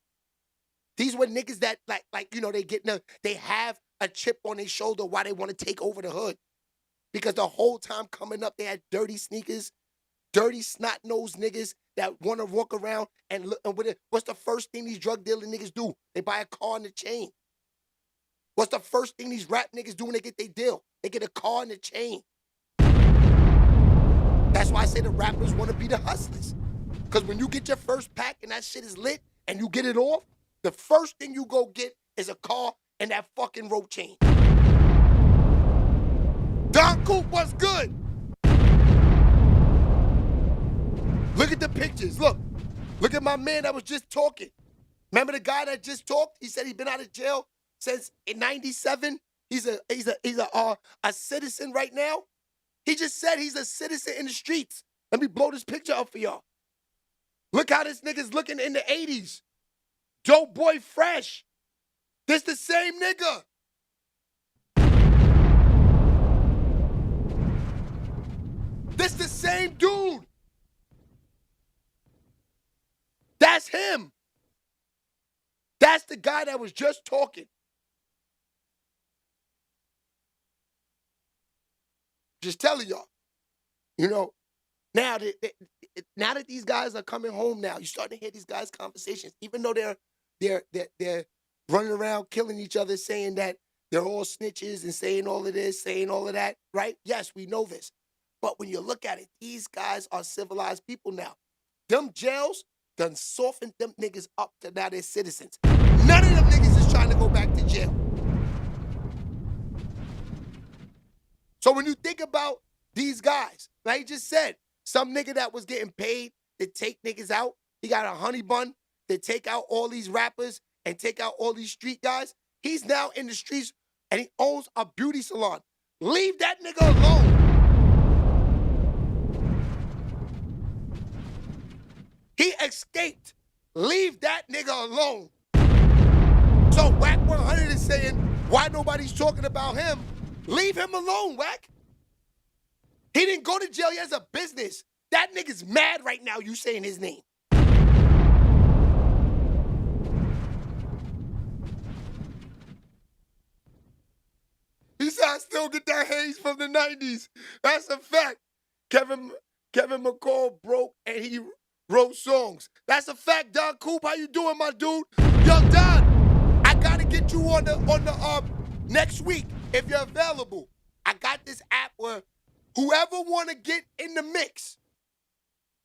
These were niggas that like you know, they have a chip on their shoulder while they want to take over the hood. Because the whole time coming up, they had dirty sneakers, dirty snot-nosed niggas that want to walk around and look. And what's the first thing these drug dealing niggas do? They buy a car and a chain. What's the first thing these rap niggas do when they get their deal? They get a car and a chain. That's why I say the rappers want to be the hustlers. Because when you get your first pack and that shit is lit and you get it off, the first thing you go get is a car and that fucking rope chain. Don Coop, what's good? Look at the pictures. Look at my man that was just talking. Remember the guy that just talked? He said he's been out of jail since in '97. He's a citizen right now. He just said he's a citizen in the streets. Let me blow this picture up for y'all. Look how this nigga's looking in the 80s. Dope Boy Fresh. This the same nigga. This the same dude. That's him. That's the guy that was just talking. Just telling y'all, you know, now that these guys are coming home now, you're starting to hear these guys' conversations, even though they're running around killing each other, saying that they're all snitches and saying all of this, saying all of that, right? Yes, we know this. But when you look at it, these guys are civilized people now. Them jails done softened them niggas up to now they're citizens. None of them niggas is trying to go back to jail. So when you think about these guys, like he just said, some nigga that was getting paid to take niggas out, he got a honey bun to take out all these rappers and take out all these street guys. He's now in the streets and he owns a beauty salon. Leave that nigga alone. He escaped. Leave that nigga alone. So Wack 100 is saying, why nobody's talking about him? Leave him alone, Wack. He didn't go to jail. He has a business. That nigga's mad right now you saying his name. He said, I still get that haze from the 90s. That's a fact. Kevin McCall broke and he wrote songs. That's a fact, Don Coop. How you doing, my dude? Yo, Don, I gotta get you on the next week if you're available. I got this app where whoever wanna get in the mix,